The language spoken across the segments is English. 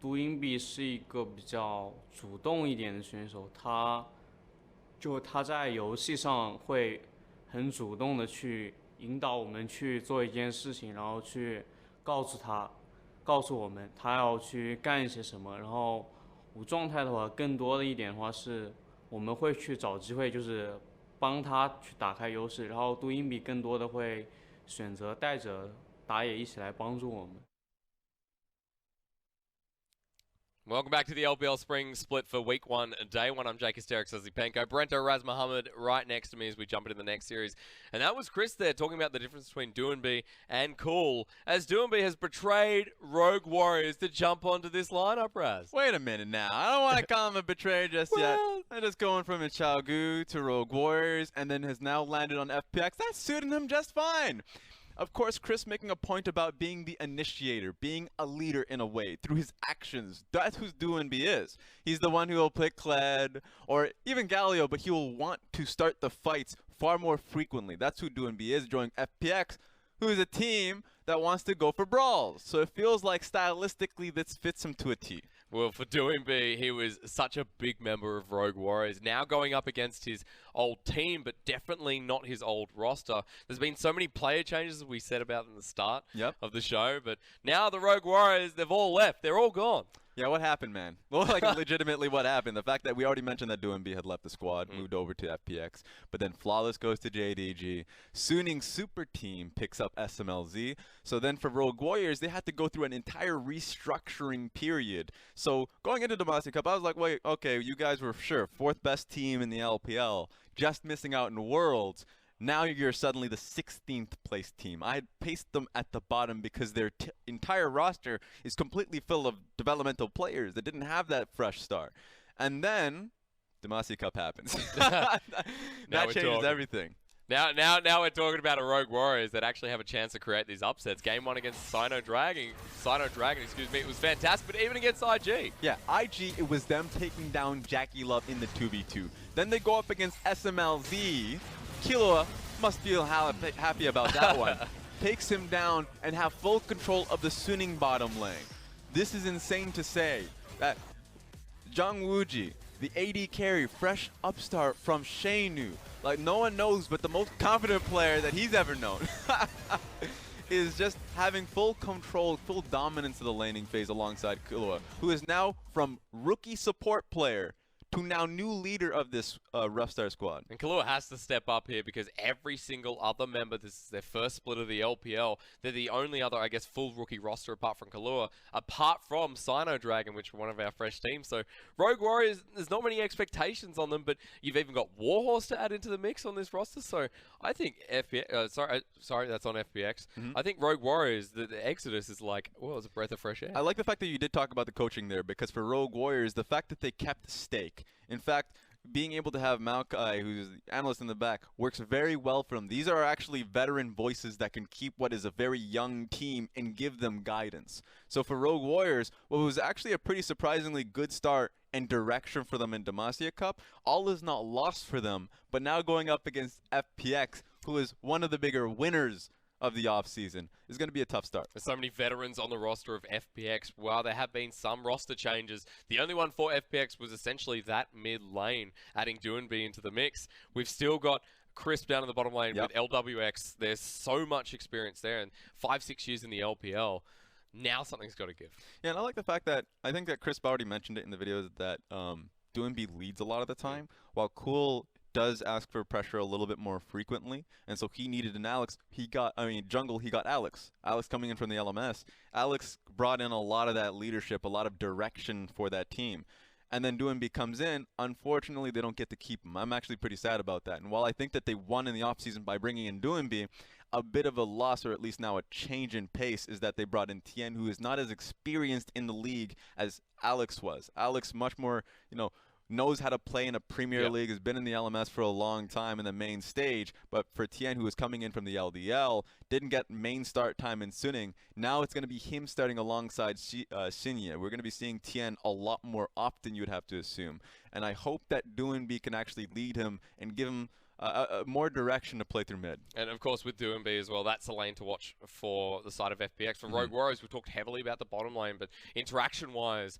杜英碧是一个比较主动一点的选手，他在游戏上会很主动的去引导我们去做一件事情，然后去告诉我们他要去干一些什么。然后无状态的话，更多的一点的话是我们会去找机会，就是帮他去打开优势。然后杜英比更多的会选择带着打野一起来帮助我们。Welcome back to the LPL Spring Split for Week 1, Day 1. I'm Jake Asterix Zipenko. Brento Raz Mohammed right next to me as we jump into the next series. And that was Chris there talking about the difference between Doinby and Cool, as Doinby has betrayed Rogue Warriors to jump onto this lineup, Raz. Wait a minute now. I don't want to call him a betrayer just yet. I'm just going from Gu to Rogue Warriors and then has now landed on FPX. That's suiting him just fine. Of course, Chris making a point about being the initiator, being a leader in a way, through his actions. That's who Doinby is. He's the one who will pick Kled, or even Galio, but he will want to start the fights far more frequently. That's who Doinby is, joining FPX, who is a team that wants to go for brawls. So it feels like stylistically this fits him to a T. Well, for Doinby, he was such a big member of Rogue Warriors. Now going up against his old team, but definitely not his old roster. There's been so many player changes, as we said about in the start of the show. But now the Rogue Warriors, they've all left. They're all gone. Yeah, what happened, man? Well, like, legitimately what happened. The fact that we already mentioned that Doinby had left the squad, moved over to FPX, but then Flawless goes to JDG. Suning Super Team picks up SMLZ. So then for Rogue Warriors, they had to go through an entire restructuring period. So going into Demacia Cup, I was like, wait, okay, you guys were sure 4th best team in the LPL, just missing out in Worlds. Now you're suddenly the 16th place team. I had paced them at the bottom because their entire roster is completely full of developmental players that didn't have that fresh start. And then Demacia Cup happens. That changes everything. Now we're talking about a Rogue Warriors that actually have a chance to create these upsets. Game 1 against Sino Dragon, it was fantastic, but even against IG. Yeah, IG, it was them taking down Jackie Love in the 2v2. Then they go up against SMLZ. Killua must feel happy about that one. Takes him down and have full control of the Suning bottom lane. This is insane to say that Zhang Wuji, the AD carry, fresh upstart from Shenu, like no one knows but the most confident player that he's ever known, is just having full control, full dominance of the laning phase alongside Killua, who is now from rookie support player to now new leader of this Rough Star squad. And Killua has to step up here because every single other member, this is their first split of the LPL, they're the only other, I guess, full rookie roster apart from Killua, apart from Sino Dragon, which were one of our fresh teams. So Rogue Warriors, there's not many expectations on them, but you've even got Warhorse to add into the mix on this roster. So I think sorry, that's on FPX. I think Rogue Warriors, the Exodus is like, well, it's a breath of fresh air. I like the fact that you did talk about the coaching there, because for Rogue Warriors, the fact that they kept stake. In fact, being able to have Maokai, who's the analyst in the back, works very well for them. These are actually veteran voices that can keep what is a very young team and give them guidance. So for Rogue Warriors, what was actually a pretty surprisingly good start and direction for them in Demacia Cup, all is not lost for them, but now going up against FPX, who is one of the bigger winners of the offseason, is going to be a tough start. There's so many veterans on the roster of FPX. While there have been some roster changes, the only one for FPX was essentially that mid lane, adding Doinby into the mix. We've still got Crisp down in the bottom lane with LWX. There's so much experience there, and 5-6 years in the LPL. Now something's got to give. Yeah, and I like the fact that, I think that Crisp already mentioned it in the videos, that Doinby leads a lot of the time, while Cool does ask for pressure a little bit more frequently, and so he needed an Alex. Jungle, he got Alex. Alex coming in from the LMS. Alex brought in a lot of that leadership, a lot of direction for that team. And then Doinby comes in. Unfortunately, they don't get to keep him. I'm actually pretty sad about that. And while I think that they won in the offseason by bringing in Doinby, a bit of a loss, or at least now a change in pace, is that they brought in Tien, who is not as experienced in the league as Alex was. Alex much more, knows how to play in a Premier League, has been in the LMS for a long time in the main stage, but for Tien, who was coming in from the LDL, didn't get main start time in Suning. Now it's going to be him starting alongside Shinya. We're going to be seeing Tien a lot more often, you'd have to assume. And I hope that Doinby can actually lead him and give him more direction to play through mid. And of course with Doomby as well, that's the lane to watch for the side of FPX. For Rogue Warriors, we talked heavily about the bottom lane, but interaction-wise,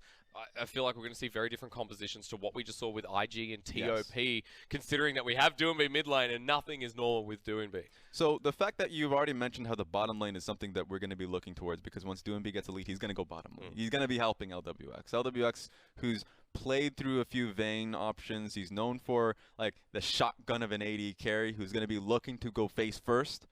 I feel like we're going to see very different compositions to what we just saw with IG and TOP, considering that we have Doomby mid lane and nothing is normal with Doomby. So the fact that you've already mentioned how the bottom lane is something that we're going to be looking towards, because once Doomby gets elite, he's going to go bottom lane. He's going to be helping LWX. LWX, who's played through a few Vayne options. He's known for like the shotgun of an AD carry who's going to be looking to go face first.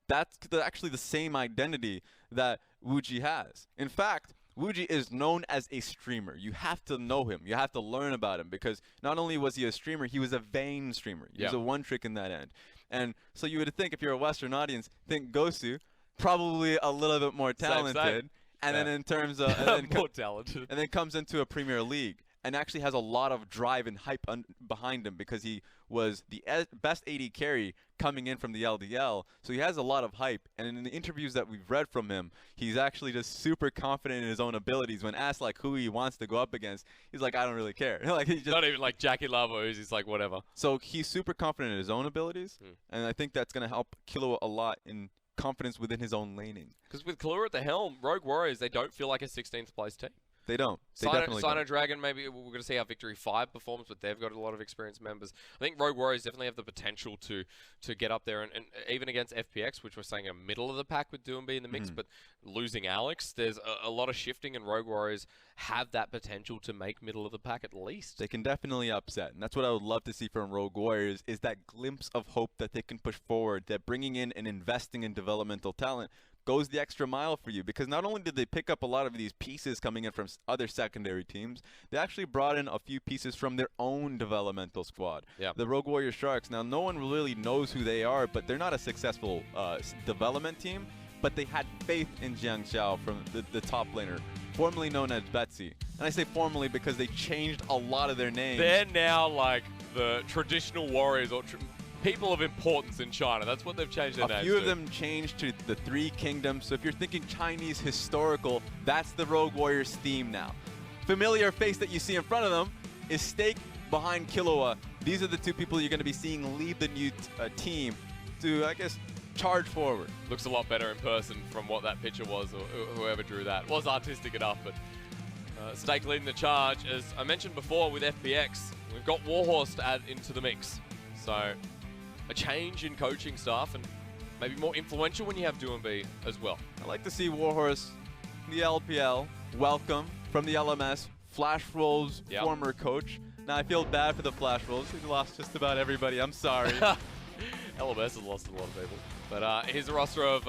That's actually the same identity that Wuji has. In fact, Wuji is known as a streamer. You have to know him. You have to learn about him, because not only was he a streamer, he was a Vayne streamer. He was a one-trick in that end. And so you would think, if you're a Western audience, think Gosu, probably a little bit more talented. And then in terms of more talented. And then comes into a Premier League and actually has a lot of drive and hype behind him, because he was the best AD carry coming in from the LDL. So he has a lot of hype. And in the interviews that we've read from him, he's actually just super confident in his own abilities. When asked like who he wants to go up against, he's like, I don't really care. Like, he's just not even like Jackie Lavo, he's like whatever. So he's super confident in his own abilities, and I think that's going to help Killua a lot in confidence within his own laning. Because with Killua at the helm, Rogue Warriors, they don't feel like a 16th place team. They don't. They definitely don't. Sino Dragon, maybe we're going to see how Victory 5 performs, but they've got a lot of experienced members. I think Rogue Warriors definitely have the potential to get up there, and even against FPX, which we're saying a middle of the pack with Doomby in the mix, but losing Alex, there's a lot of shifting, and Rogue Warriors have that potential to make middle of the pack at least. They can definitely upset, and that's what I would love to see from Rogue Warriors, is that glimpse of hope that they can push forward, that bringing in and investing in developmental talent goes the extra mile for you, because not only did they pick up a lot of these pieces coming in from other secondary teams, they actually brought in a few pieces from their own developmental squad. The Rogue Warrior Sharks, now no one really knows who they are, but they're not a successful development team, but they had faith in Jiang Xiao from the top laner, formerly known as Betsy. And I say formerly because they changed a lot of their names. They're now like the traditional warriors, or people of importance in China. That's what they've changed their names to. A few of them changed to the Three Kingdoms. So if you're thinking Chinese historical, that's the Rogue Warriors theme now. Familiar face that you see in front of them is Stake behind Killua. These are the two people you're going to be seeing lead the new team to, I guess, charge forward. Looks a lot better in person from what that picture was, or whoever drew that. Was artistic enough, but Stake leading the charge. As I mentioned before with FPX, we've got Warhorse to add into the mix. So a change in coaching staff, and maybe more influential when you have Doomby as well. I like to see Warhorse in the LPL. Welcome from the LMS. Flash Roll's former coach. Now I feel bad for the Flash Rolls. He's lost just about everybody. I'm sorry. LMS has lost a lot of people. But here's the roster of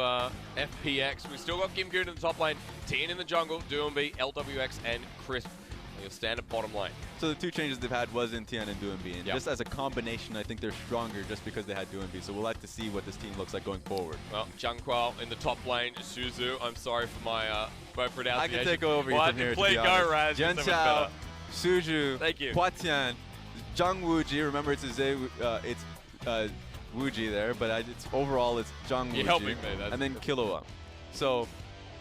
FPX. We've still got Gimgoon in the top lane, Tien in the jungle, Doomby, LWX, and Crisp. Your standard bottom lane. So the two changes they've had was in Tien and Doomby, and just as a combination, I think they're stronger just because they had Doomby. So we'll like to see what this team looks like going forward. Well, Junqual in the top lane, Suzu. I'm sorry for my pronunciation. I can take over from here. Please go, Raz. Jian Chao, Suzu, thank you. Huatian, Zhang Wuji. Remember, it's Wuji there, but it's overall it's Zhang Wuji. You're helping me. And then Killua. So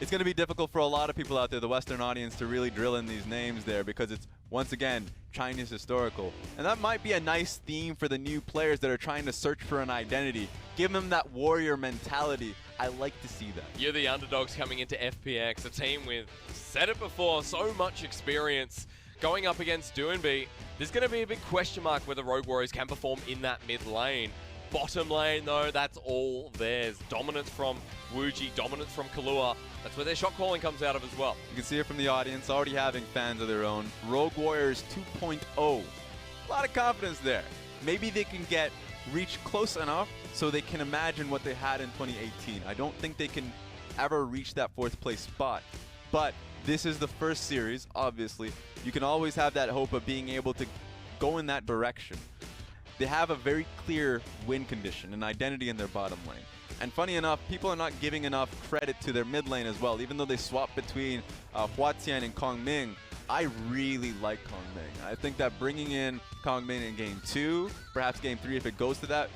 it's going to be difficult for a lot of people out there, the Western audience, to really drill in these names there, because it's, once again, Chinese historical. And that might be a nice theme for the new players that are trying to search for an identity. Give them that warrior mentality. I like to see that. You're the underdogs coming into FPX, a team with, said it before, so much experience. Going up against Doomby, there's going to be a big question mark whether Rogue Warriors can perform in that mid lane. Bottom lane, though, that's all theirs. Dominance from Wuji, dominance from Killua. That's where their shot calling comes out of as well. You can see it from the audience, already having fans of their own. Rogue Warriors 2.0. A lot of confidence there. Maybe they can reach close enough so they can imagine what they had in 2018. I don't think they can ever reach that 4th place spot. But this is the first series, obviously. You can always have that hope of being able to go in that direction. They have a very clear win condition, an identity in their bottom lane. And funny enough, people are not giving enough credit to their mid lane as well. Even though they swap between Huatian and Kongming, I really like Kongming. I think that bringing in Kongming in Game 2, perhaps Game 3 if it goes to that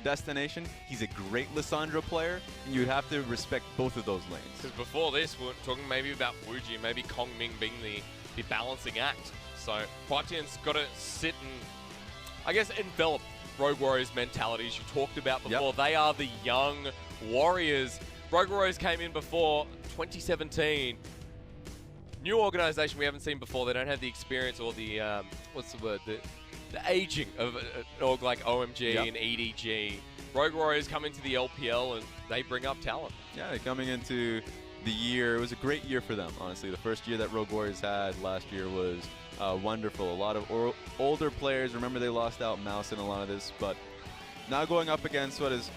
destination, he's a great Lissandra player, and you'd have to respect both of those lanes. Because before this, we're talking maybe about Wuji, maybe Kongming being the balancing act. So Huatian's got to sit and, I guess, envelop Rogue Warriors mentalities you talked about before. They are the young Warriors. Rogue Warriors came in before 2017. New organization we haven't seen before. They don't have the experience or the, what's the word? The aging of an org like OMG and EDG. Rogue Warriors come into the LPL and they bring up talent. Yeah, coming into the year, it was a great year for them, honestly. The first year that Rogue Warriors had last year was wonderful. A lot of older players. Remember, they lost out Mouse in a lot of this, but now going up against what is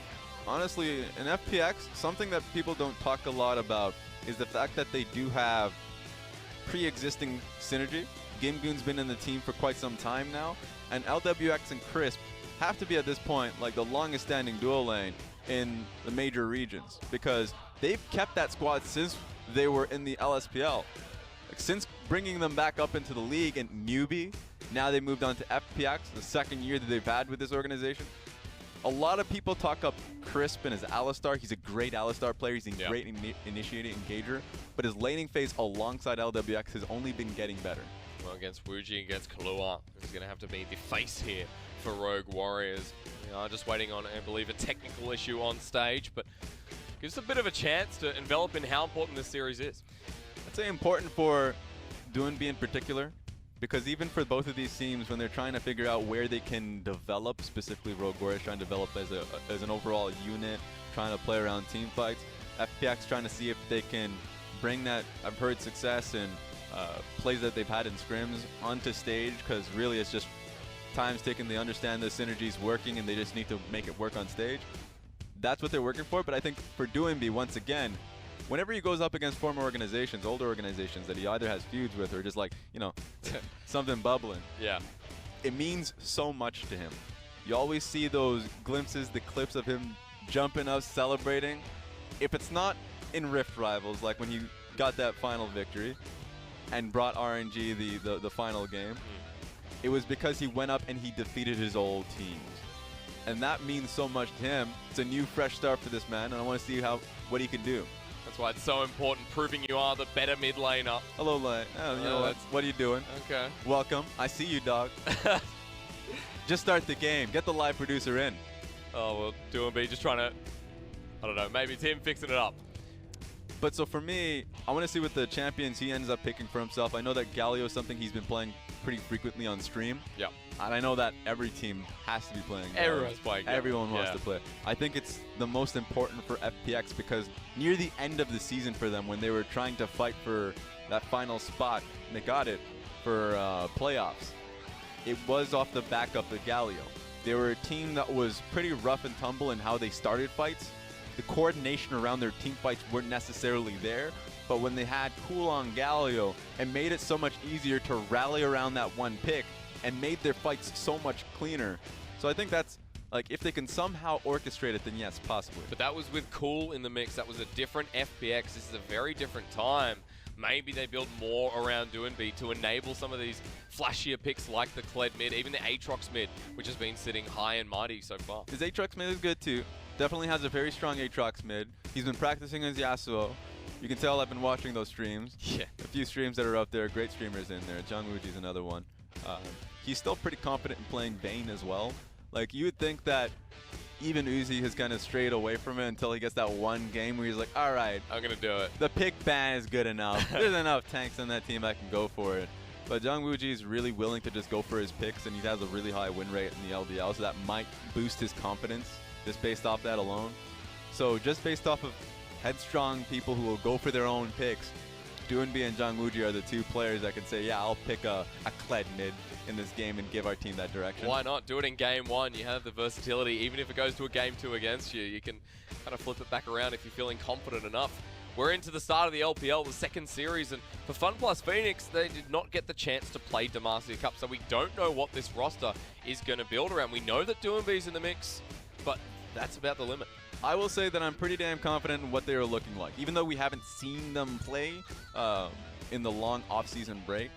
honestly an FPX, something that people don't talk a lot about is the fact that they do have pre-existing synergy. Gimgoon's been in the team for quite some time now, and LWX and Crisp have to be at this point like the longest standing duo lane in the major regions, because they've kept that squad since they were in the LSPL. Like, since bringing them back up into the league and newbie, now they moved on to FPX, the second year that they've had with this organization. A lot of people talk up Crisp and his Alistar. He's a great Alistar player. He's a great initiating engager, but his laning phase alongside LWX has only been getting better. Well, against Wuji, against Kahlua, who's going to have to be the face here for Rogue Warriors. We are just waiting on, I believe, a technical issue on stage, but gives us a bit of a chance to envelop in how important this series is. I'd say important for Doinb in particular, because even for both of these teams, when they're trying to figure out where they can develop, specifically Rogue Warriors trying to develop as an overall unit, trying to play around team fights, FPX trying to see if they can bring that, I've heard, success and plays that they've had in scrims onto stage, because really it's just times taken. They understand the synergies working and they just need to make it work on stage. That's what they're working for. But I think for Doinb, once again, whenever he goes up against former organizations, older organizations that he either has feuds with or just like, you know, something bubbling, it means so much to him. You always see those glimpses, the clips of him jumping up, celebrating. If it's not in Rift Rivals, like when he got that final victory and brought RNG the final game, it was because he went up and he defeated his old teams. And that means so much to him. It's a new, fresh start for this man, and I want to see what he can do. That's why it's so important, proving you are the better mid laner. Hello, lane. Oh, you know what are you doing? Okay. Welcome. I see you, dog. Just start the game. Get the live producer in. Oh, well, Doinb just trying to, I don't know, maybe it's him fixing it up. But so for me, I want to see what the champions he ends up picking for himself. I know that Galio is something he's been playing pretty frequently on stream. Yeah. And I know that every team has to be playing. Everyone's playing. Everyone wants to play. I think it's the most important for FPX, because near the end of the season for them, when they were trying to fight for that final spot, and they got it for playoffs, it was off the back of the Galio. They were a team that was pretty rough and tumble in how they started fights. The coordination around their team fights weren't necessarily there, but when they had Cool on Galio, it made it so much easier to rally around that one pick and made their fights so much cleaner. So I think that's, like, if they can somehow orchestrate it, then yes, possibly. But that was with Cool in the mix. That was a different FPX. This is a very different time. Maybe they build more around Doinb to enable some of these flashier picks like the Kled mid, even the Aatrox mid, which has been sitting high and mighty so far. His Aatrox mid is good too. Definitely has a very strong Aatrox mid. He's been practicing his Yasuo. You can tell I've been watching those streams. Yeah. A few streams that are up there, great streamers in there. Jungwooji's another one. He's still pretty confident in playing Vayne as well. Like, you would think that even Uzi has kind of strayed away from it until he gets that one game where he's like, all right, I'm going to do it. The pick ban is good enough. There's enough tanks on that team that can go for it. But Jungwooji is really willing to just go for his picks, and he has a really high win rate in the LDL, so that might boost his confidence just based off that alone. So just based off of headstrong people who will go for their own picks, Doinb and Jungwooji are the two players that can say, yeah, I'll pick a Kled mid in this game and give our team that direction. Why not? Do it in game one. You have the versatility. Even if it goes to a game two against you, you can kind of flip it back around if you're feeling confident enough. We're into the start of the LPL, the second series, and for FunPlus Phoenix, they did not get the chance to play Demacia Cup, so we don't know what this roster is going to build around. We know that Doinb's in the mix, but that's about the limit. I will say that I'm pretty damn confident in what they are looking like. Even though we haven't seen them play in the long off-season break,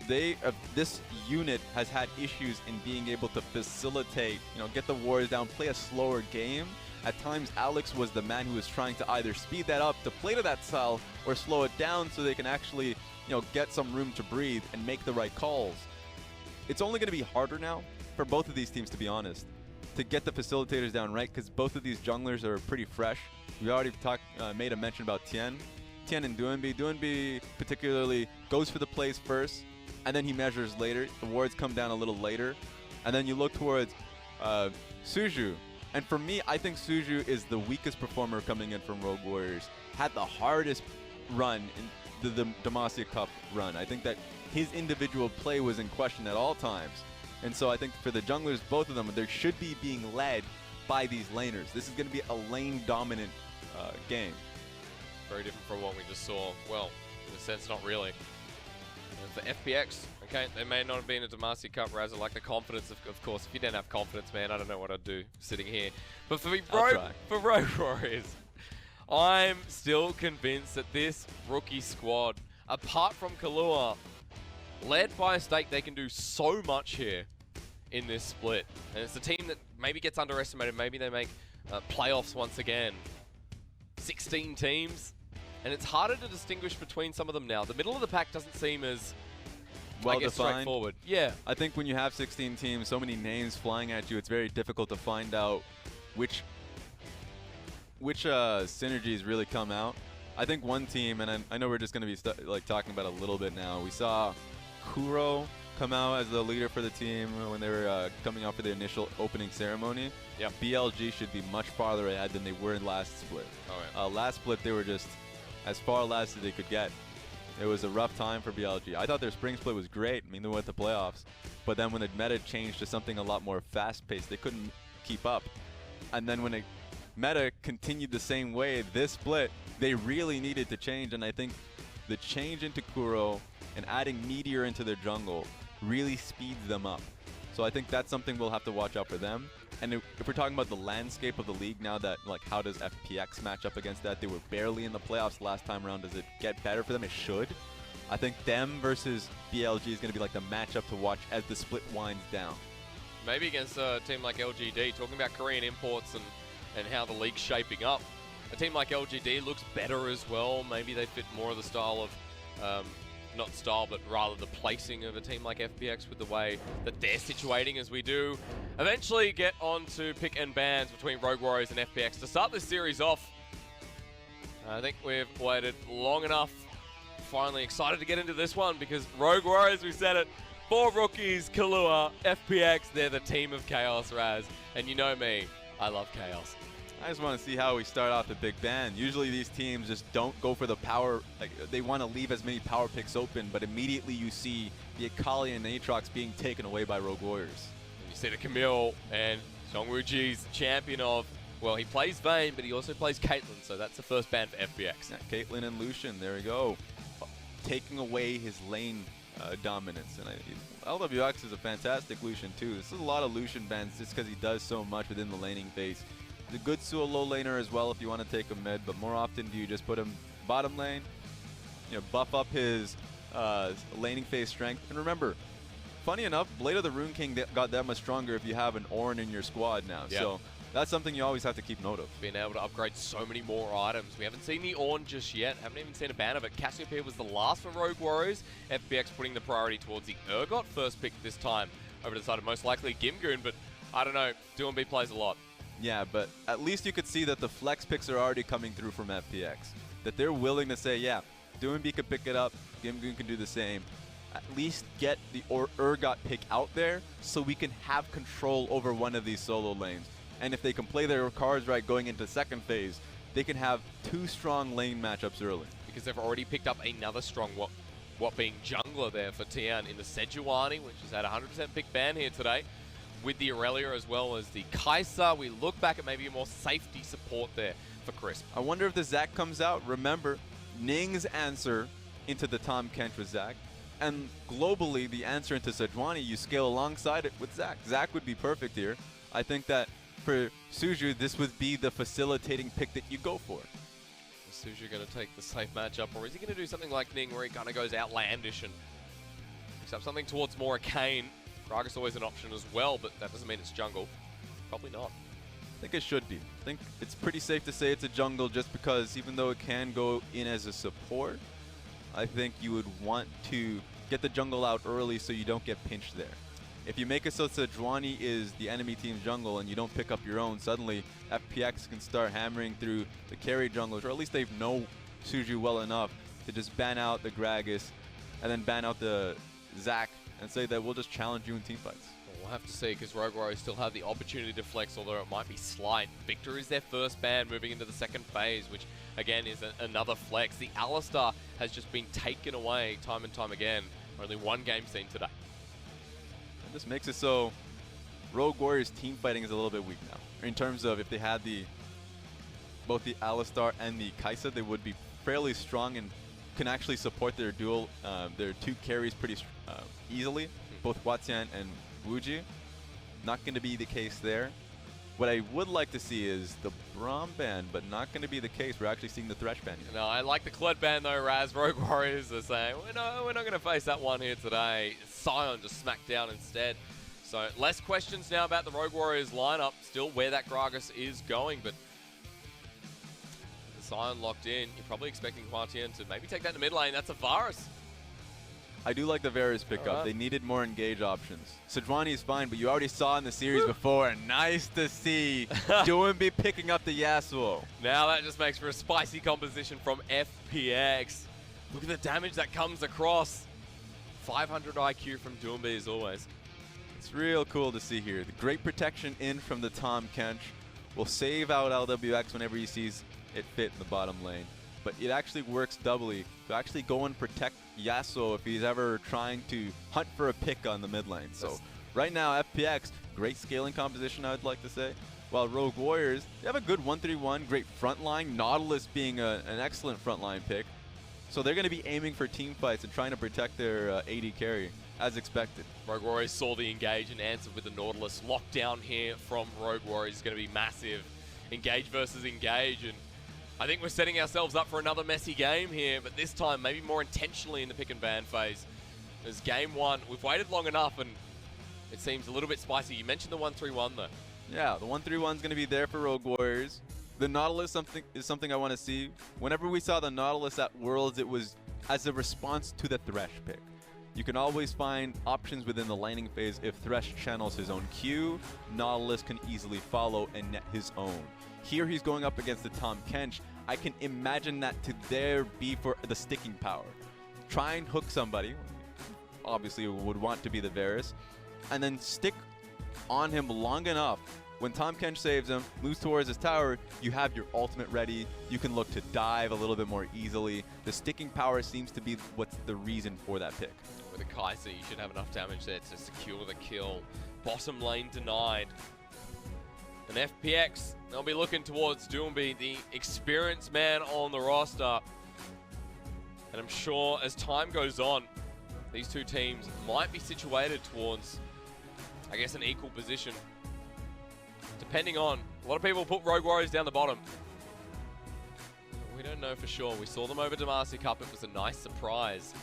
this unit has had issues in being able to facilitate, get the wars down, play a slower game. At times, Alex was the man who was trying to either speed that up to play to that style or slow it down so they can actually, get some room to breathe and make the right calls. It's only going to be harder now for both of these teams, to be honest. to get the facilitators down right, because both of these junglers are pretty fresh. We already made a mention about Tien and Duenbi. Duenbi particularly goes for the plays first, and then he measures later. The wards come down a little later. And then you look towards Suju. And for me, I think Suju is the weakest performer coming in from Rogue Warriors. Had the hardest run in the Demacia Cup run. I think that his individual play was in question at all times. And so I think for the junglers, both of them, they should be being led by these laners. This is going to be a lane-dominant game. Very different from what we just saw. Well, in a sense, not really. And for FPX, okay, they may not have been a Demacia Cup Raz. I like the confidence, of course. If you didn't have confidence, man, I don't know what I'd do sitting here. But for Rogue Warriors, I'm still convinced that this rookie squad, apart from Kahlua, led by a stake, they can do so much here in this split. And it's a team that maybe gets underestimated. Maybe they make playoffs once again. 16 teams, and it's harder to distinguish between some of them now. The middle of the pack doesn't seem as well defined. Straightforward. Yeah. I think when you have 16 teams, so many names flying at you, it's very difficult to find out which synergies really come out. I think one team, and I know we're just going to be talking about it a little bit now. We saw Kuro come out as the leader for the team when they were coming out for the initial opening ceremony. Yep. BLG should be much farther ahead than they were in last split. Oh, yeah. Last split, they were just as far last as they could get. It was a rough time for BLG. I thought their spring split was great. I mean, they went to playoffs. But then when the meta changed to something a lot more fast-paced, they couldn't keep up. And then when the meta continued the same way, this split, they really needed to change. And I think the change into Kuro and adding Meteor into their jungle really speeds them up. So I think that's something we'll have to watch out for them. And if we're talking about the landscape of the league now, that how does FPX match up against that? They were barely in the playoffs last time around. Does it get better for them? It should. I think them versus BLG is going to be like the matchup to watch as the split winds down. Maybe against a team like LGD, talking about Korean imports and how the league's shaping up. A team like LGD looks better as well. Maybe they fit more of the style of not style, but rather the placing of a team like FPX with the way that they're situating as we do. Eventually get on to pick and bans between Rogue Warriors and FPX. To start this series off, I think we've waited long enough. Finally excited to get into this one because Rogue Warriors, we said it, 4 rookies, Kahlua, FPX, they're the team of chaos, Raz. And you know me, I love chaos. I just want to see how we start off the big ban. Usually these teams just don't go for the power. They want to leave as many power picks open, but immediately you see the Akali and Aatrox being taken away by Rogue Warriors. And you see the Camille and Zhongwuji's champion of, well, he plays Vayne, but he also plays Caitlyn, so that's the first ban for FPX. Yeah, Caitlyn and Lucian, there we go. Taking away his lane dominance. And LWX is a fantastic Lucian too. This is a lot of Lucian bans just because he does so much within the laning phase. He's a good solo laner as well if you want to take him mid, but more often do you just put him bottom lane, buff up his laning phase strength. And remember, funny enough, Blade of the Rune King got that much stronger if you have an Ornn in your squad now. Yep. So that's something you always have to keep note of. Being able to upgrade so many more items. We haven't seen the Ornn just yet. Haven't even seen a ban of it. Cassiopeia was the last for Rogue Warriors. FPX putting the priority towards the Urgot first pick this time over to the side of most likely Gimgoon, but I don't know. Duenbi plays a lot. Yeah, but at least you could see that the flex picks are already coming through from FPX. That they're willing to say, yeah, Duenbi can pick it up, Gimgoon can do the same. At least get the Urgot pick out there so we can have control over one of these solo lanes. And if they can play their cards right going into second phase, they can have 2 strong lane matchups early. Because they've already picked up another strong what being jungler there for Tian in the Sejuani, which has had a 100% pick ban here today. With the Aurelia as well as the Kai'Sa, we look back at maybe a more safety support there for Crisp. I wonder if the Zac comes out. Remember, Ning's answer into the Tahm Kench was Zac. And globally, the answer into Sejuani, you scale alongside it with Zac. Zac would be perfect here. I think that for Suju, this would be the facilitating pick that you go for. Is Suju going to take the safe matchup, or is he going to do something like Ning where he kind of goes outlandish and picks up something towards more arcane? Gragas always an option as well, but that doesn't mean it's jungle. Probably not. I think it should be. I think it's pretty safe to say it's a jungle just because even though it can go in as a support, I think you would want to get the jungle out early so you don't get pinched there. If you make it so Sejuani is the enemy team's jungle and you don't pick up your own, suddenly FPX can start hammering through the carry junglers, or at least they know Suju well enough to just ban out the Gragas and then ban out the Zac and say that we'll just challenge you in team fights. We'll have to see, because Rogue Warriors still have the opportunity to flex, although it might be slight. Victor is their first ban moving into the second phase, which again is another flex. The Alistar has just been taken away time and time again. Only one game seen today. And this makes it so Rogue Warriors team fighting is a little bit weak now. In terms of if they had both the Alistar and the Kai'Sa, they would be fairly strong and can actually support their dual, their two carries pretty easily, both Huatian and Wuji. Not going to be the case there. What I would like to see is the Braum ban, but not going to be the case. We're actually seeing the Thresh ban here. No, I like the Kled ban though, Raz. Rogue Warriors are saying, we're not going to face that one here today. Sion just smacked down instead. So less questions now about the Rogue Warriors lineup, still where that Gragas is going, but the Sion locked in. You're probably expecting Huatian to maybe take that in the mid lane. That's a Varus. I do like the Varus pickup. They needed more engage options. Sejuani is fine, but you already saw in the series before. Nice to see Doinby picking up the Yasuo. Now that just makes for a spicy composition from FPX. Look at the damage that comes across. 500 IQ from Doinby as always. It's real cool to see here. The great protection in from the Tahm Kench will save out LWX whenever he sees it fit in the bottom lane. But it actually works doubly to actually go and protect Yasuo if he's ever trying to hunt for a pick on the mid lane. So right now, FPX, great scaling composition, I would like to say. While Rogue Warriors, they have a good 1-3-1, great front line, Nautilus being an excellent front line pick. So they're going to be aiming for team fights and trying to protect their AD carry, as expected. Rogue Warriors saw the engage and answered with the Nautilus. Lockdown here from Rogue Warriors is going to be massive. Engage versus engage, and I think we're setting ourselves up for another messy game here, but this time maybe more intentionally in the pick and ban phase. As game one, we've waited long enough and it seems a little bit spicy. You mentioned the 1-3-1 though. Yeah, the 1-3-1 is going to be there for Rogue Warriors. The Nautilus is something I want to see. Whenever we saw the Nautilus at Worlds, it was as a response to the Thresh pick. You can always find options within the laning phase. If Thresh channels his own Q, Nautilus can easily follow and net his own. Here he's going up against the Tahm Kench. I can imagine that to there be for the sticking power. Try and hook somebody, obviously would want to be the Varus, and then stick on him long enough. When Tahm Kench saves him, moves towards his tower, you have your ultimate ready. You can look to dive a little bit more easily. The sticking power seems to be what's the reason for that pick. With a Kai'Sa, you should have enough damage there to secure the kill. Bottom lane denied. And FPX, they'll be looking towards Doinby, the experienced man on the roster. And I'm sure as time goes on, these two teams might be situated towards, I guess, an equal position. Depending on, a lot of people put Rogue Warriors down the bottom. We don't know for sure. We saw them over Demacia Cup. It was a nice surprise.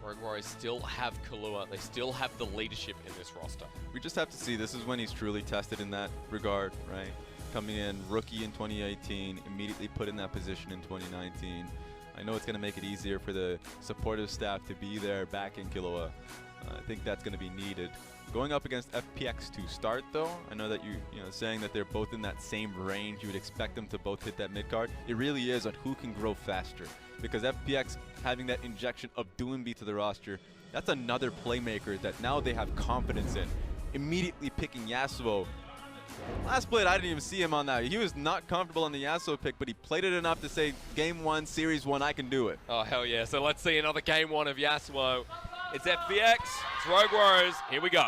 Rogue Warriors still have Kahlua. They still have the leadership in this roster. We just have to see. This is when he's truly tested in that regard, right? Coming in rookie in 2018, immediately put in that position in 2019. I know it's going to make it easier for the supportive staff to be there back in Kahlua. I think that's going to be needed. Going up against FPX to start, though, I know that you know, saying that they're both in that same range, you would expect them to both hit that mid card. It really is on who can grow faster, because FPX having that injection of Doinby to the roster, that's another playmaker that now they have confidence in. Immediately picking Yasuo. Last split, I didn't even see him on that. He was not comfortable on the Yasuo pick, but he played it enough to say, game one, series one, I can do it. Oh, hell yeah. So let's see another game one of Yasuo. It's FPX, it's Rogue Warriors. Here we go.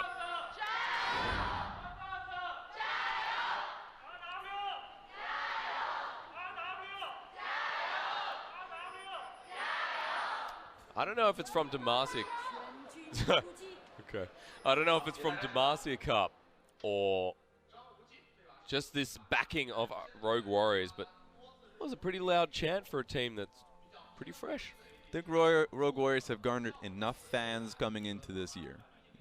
I don't know if it's from Demacia. Okay. I don't know if it's from Demacia Cup or just this backing of Rogue Warriors, but it was a pretty loud chant for a team that's pretty fresh. I think Rogue Warriors have garnered enough fans coming into this year.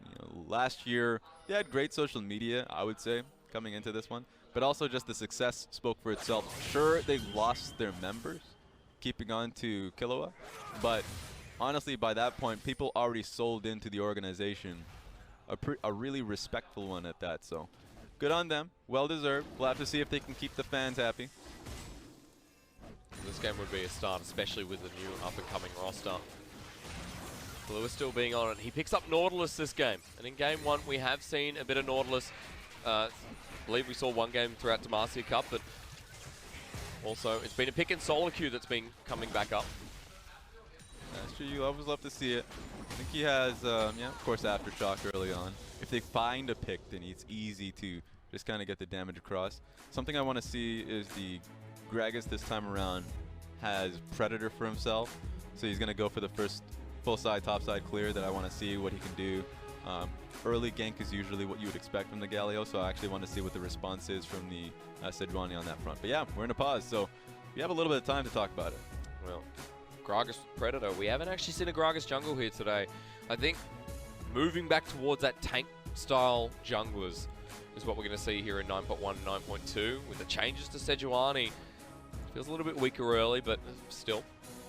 You know, last year, they had great social media, I would say, coming into this one, but also just the success spoke for itself. Sure, they lost their members, keeping on to Killua, but honestly, by that point, people already sold into the organization. a really respectful one at that. So good on them. Well deserved. We'll have to see if they can keep the fans happy. This game would be a start, especially with the new up-and-coming roster. Lewis still being on it. He picks up Nautilus this game. And in game 1, we have seen a bit of Nautilus. I believe we saw one game throughout Demacia Cup, but also it's been a pick and solo queue that's been coming back up. That's true. You always love to see it. I think he has, yeah, of course, Aftershock early on. If they find a pick, then it's easy to just kind of get the damage across. Something I want to see is the Gragas this time around has Predator for himself. So he's going to go for the first full side, top side clear that I want to see what he can do. Early gank is usually what you would expect from the Galio, so I actually want to see what the response is from the Sejuani on that front. But yeah, we're in a pause, so we have a little bit of time to talk about it. Well, Gragas Predator. We haven't actually seen a Gragas jungle here today. I think moving back towards that tank-style junglers is what we're going to see here in 9.1 and 9.2. With the changes to Sejuani, feels a little bit weaker early, but still.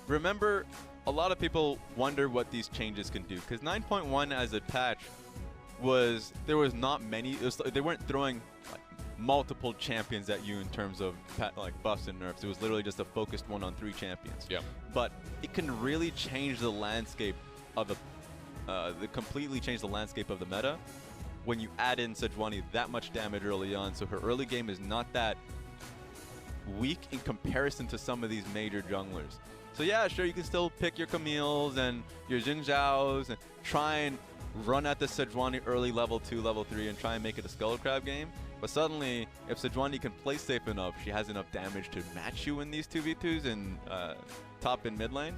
Remember, a lot of people wonder what these changes can do, because 9.1 as a patch there was not many. They weren't throwing like multiple champions at you in terms of like buffs and nerfs. It was literally just a focused one on 3 champions. Yeah. But it can really change the landscape of completely change the landscape of the meta when you add in Sejuani that much damage early on. So her early game is not that weak in comparison to some of these major junglers. So yeah, sure, you can still pick your Camille's and your Jing Zhao's and try and run at the Sejuani early level 2, level 3 and try and make it a Skull Crab game. But suddenly, if Sejuani can play safe enough, she has enough damage to match you in these 2v2s in top and mid lane.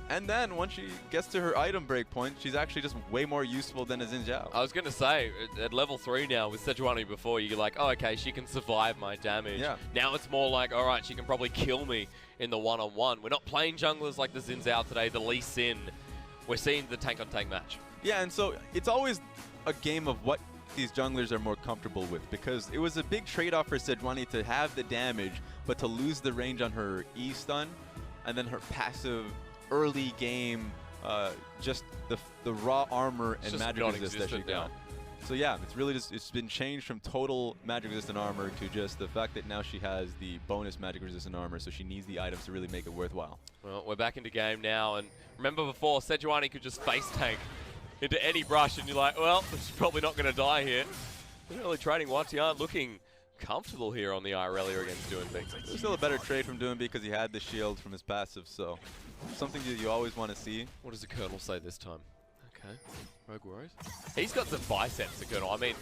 And then once she gets to her item break point, she's actually just way more useful than a Jing Zhao. I was going to say, at level 3 now with Sejuani before, you're like, oh, okay, she can survive my damage. Yeah. Now it's more like, all right, she can probably kill me in the one-on-one. We're not playing junglers like the Xin Zhao today, the Lee Sin. We're seeing the tank-on-tank match. Yeah, and so it's always a game of what these junglers are more comfortable with, because it was a big trade-off for Sejuani to have the damage, but to lose the range on her E-stun, and then her passive early game, just the raw armor and magic resist that she got. So yeah, it's really just, it's been changed from total magic resistant armor to just the fact that now she has the bonus magic resistant armor, so she needs the items to really make it worthwhile. Well, we're back into game now, and remember before, Sejuani could just face tank into any brush, and you're like, well, she's probably not going to die here. Early trading, Watian looking comfortable here on the IRL against Doinb. It was still a better trade from Doinb because he had the shield from his passive, so something that you always want to see. What does the Colonel say this time? Okay, Rogue Warriors. He's got some biceps, the Colonel. I mean,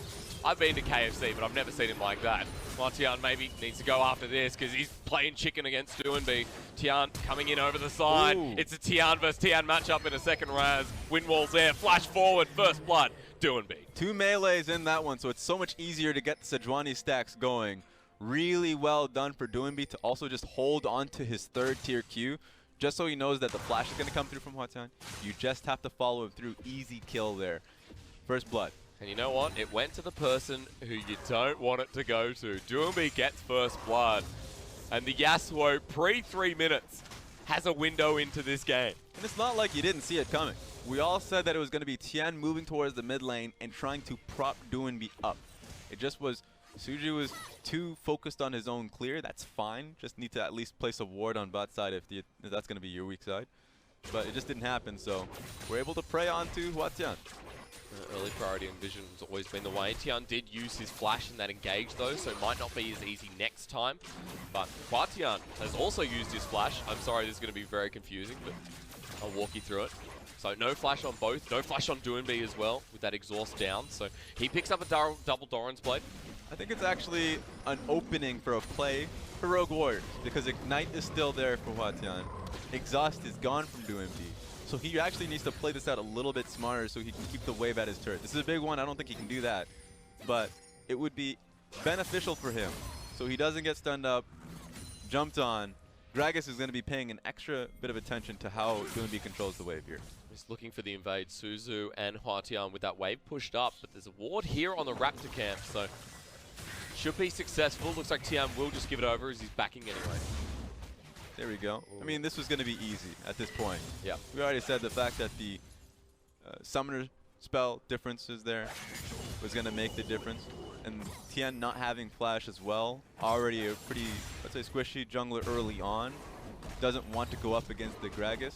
I've been to KFC, but I've never seen him like that. Well, Tian maybe needs to go after this because he's playing chicken against Doinb. Tian coming in over the side. Ooh. It's a Tian versus Tian matchup in a second raz. Wind wall's there, flash forward, first blood, Doinb. 2 melees in that one, so it's so much easier to get the Sejuani stacks going. Really well done for Doinb to also just hold on to his 3rd tier Q. Just so he knows that the flash is going to come through from Hwatian. You just have to follow him through. Easy kill there. First blood. And you know what? It went to the person who you don't want it to go to. Doinb gets first blood. And the Yasuo, pre-3 minutes, has a window into this game. And it's not like you didn't see it coming. We all said that it was going to be Tian moving towards the mid lane and trying to prop Doinb up. It just was... Suju was too focused on his own clear. That's fine. Just need to at least place a ward on bot side if that's going to be your weak side. But it just didn't happen, so we're able to prey onto Hwatian. Early priority and vision has always been the way. Tian did use his flash in that engage though, so it might not be as easy next time. But Hwatian has also used his flash. I'm sorry, this is going to be very confusing, but I'll walk you through it. So no flash on both, no flash on Doinb as well with that exhaust down. So he picks up a double Doran's blade. I think it's actually an opening for a play for Rogue Warriors because Ignite is still there for Hwatian. Exhaust is gone from Doinb. So he actually needs to play this out a little bit smarter so he can keep the wave at his turret. This is a big one. I don't think he can do that. But it would be beneficial for him. So he doesn't get stunned up, jumped on. Gragas is going to be paying an extra bit of attention to how Doinb controls the wave here. He's looking for the invade. Suzu and Hwatian with that wave pushed up. But there's a ward here on the Raptor camp. So should be successful. Looks like Tian will just give it over as he's backing anyway. There we go. Ooh. I mean, this was going to be easy at this point. Yeah. We already said the fact that the Summoner spell differences there was going to make the difference. And Tien not having flash as well, already a pretty, let's say, squishy jungler early on, doesn't want to go up against the Gragas.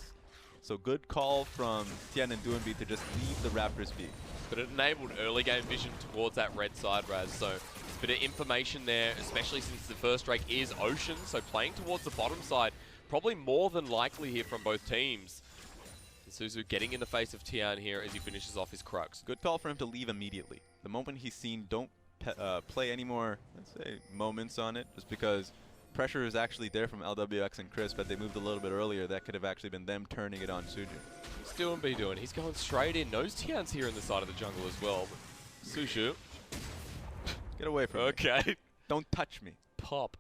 So good call from Tien and Doinby to just leave the Raptors be. But it enabled early game vision towards that red side, Raz. So a bit of information there, especially since the first Drake is Ocean. So playing towards the bottom side, probably more than likely here from both teams. And Suzu getting in the face of Tian here as he finishes off his Crux. Good call for him to leave immediately. The moment he's seen, don't play any more, let's say, moments on it, just because pressure is actually there from LWX and Chris, but they moved a little bit earlier. That could have actually been them turning it on Suju. What's Doinby doing? He's going straight in. Knows Tian's here in the side of the jungle as well. Suju. Get away from me. Okay. Don't touch me. Pop.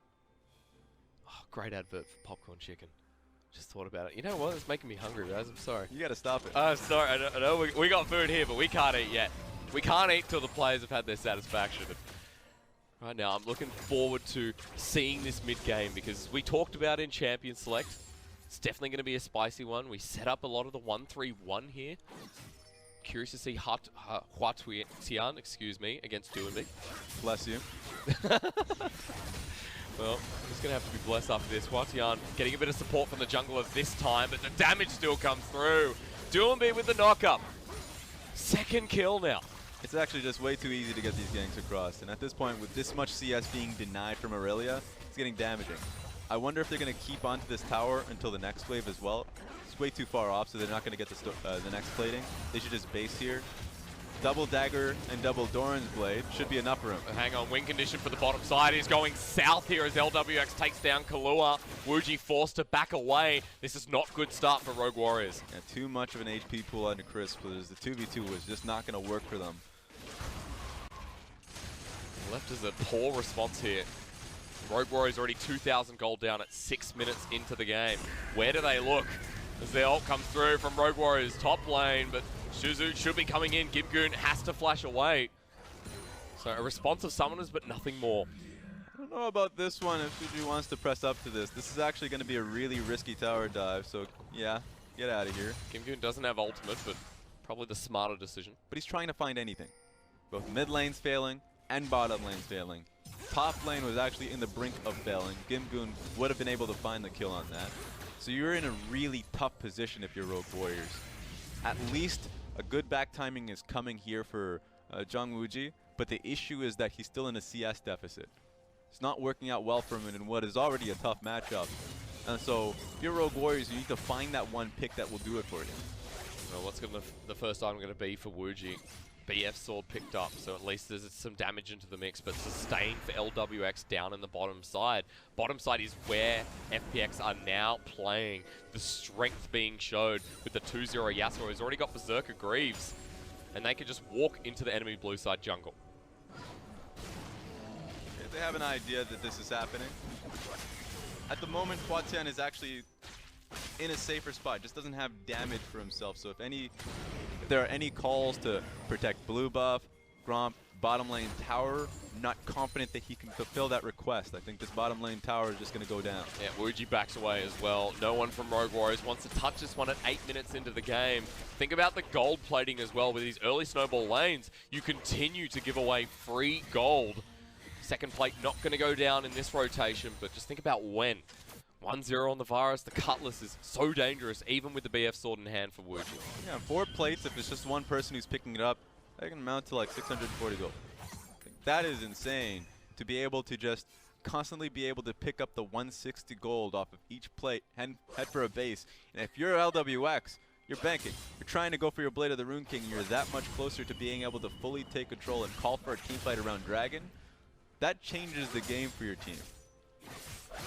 Oh, great advert for popcorn chicken. Just thought about it. You know what? It's making me hungry, Raz. I'm sorry. You got to stop it. I'm sorry. I know we got food here, but we can't eat yet. We can't eat till the players have had their satisfaction. Right now, I'm looking forward to seeing this mid-game because we talked about in Champion Select. It's definitely going to be a spicy one. We set up a lot of the 1-3-1 here. Curious to see Hua Tian, excuse me, against Doinby. Bless you. Well, I'm just going to have to be blessed after this. Hua Tian getting a bit of support from the junglers this time, but the damage still comes through. Doinby with the knock-up. Second kill now. It's actually just way too easy to get these ganks across, and at this point, with this much CS being denied from Aurelia, it's getting damaging. I wonder if they're going to keep onto this tower until the next wave as well. It's way too far off, so they're not going to get the next plating. They should just base here. Double dagger and double Doran's blade should be enough for him. Hang on, win condition for the bottom side. He's going south here as LWX takes down Kahlua. Wuji forced to back away. This is not good start for Rogue Warriors. Yeah, too much of an HP pool onto Chris, because the 2v2 was just not going to work for them. Left as a poor response here. Rogue Warriors already 2,000 gold down at 6 minutes into the game. Where do they look? As the ult comes through from Rogue Warriors top lane, but Suzu should be coming in. Gimgoon has to flash away. So a response of summoners, but nothing more. I don't know about this one if Suju wants to press up to this. This is actually going to be a really risky tower dive, so yeah, get out of here. Gimgoon doesn't have ultimate, but probably the smarter decision. But he's trying to find anything. Both mid lane's failing and bottom lane's failing. Top lane was actually in the brink of failing. Gimgoon would have been able to find the kill on that. So you're in a really tough position if you're Rogue Warriors. At least a good back timing is coming here for Jung Wooji, but the issue is that he's still in a CS deficit. It's not working out well for him in what is already a tough matchup. And so if you're Rogue Warriors, you need to find that one pick that will do it for you. Well, what's the first item going to be for Wooji? BF sword picked up, so at least there's some damage into the mix, but sustain for LWX down in the bottom side. Bottom side is where FPX are now playing. The strength being showed with the 2-0 Yasuo, who's already got Berserker Greaves, and they can just walk into the enemy blue side jungle. If they have an idea that this is happening. At the moment, Hua Tian is actually in a safer spot, just doesn't have damage for himself, so if there are any calls to protect blue buff, Gromp, bottom lane tower, not confident that he can fulfill that request. I think this bottom lane tower is just going to go down. Yeah, Wooji backs away as well. No one from Rogue Warriors wants to touch this one at 8 minutes into the game. Think about the gold plating as well with these early snowball lanes. You continue to give away free gold. Second plate not going to go down in this rotation, but just think about when. 1-0 on the Virus. The Cutlass is so dangerous, even with the BF sword in hand for Wooji. Yeah, 4 plates, if it's just one person who's picking it up, that can amount to like 640 gold. That is insane, to be able to just constantly be able to pick up the 160 gold off of each plate and head for a base. And if you're LWX, you're banking. You're trying to go for your Blade of the Rune King, and you're that much closer to being able to fully take control and call for a team fight around Dragon. That changes the game for your team.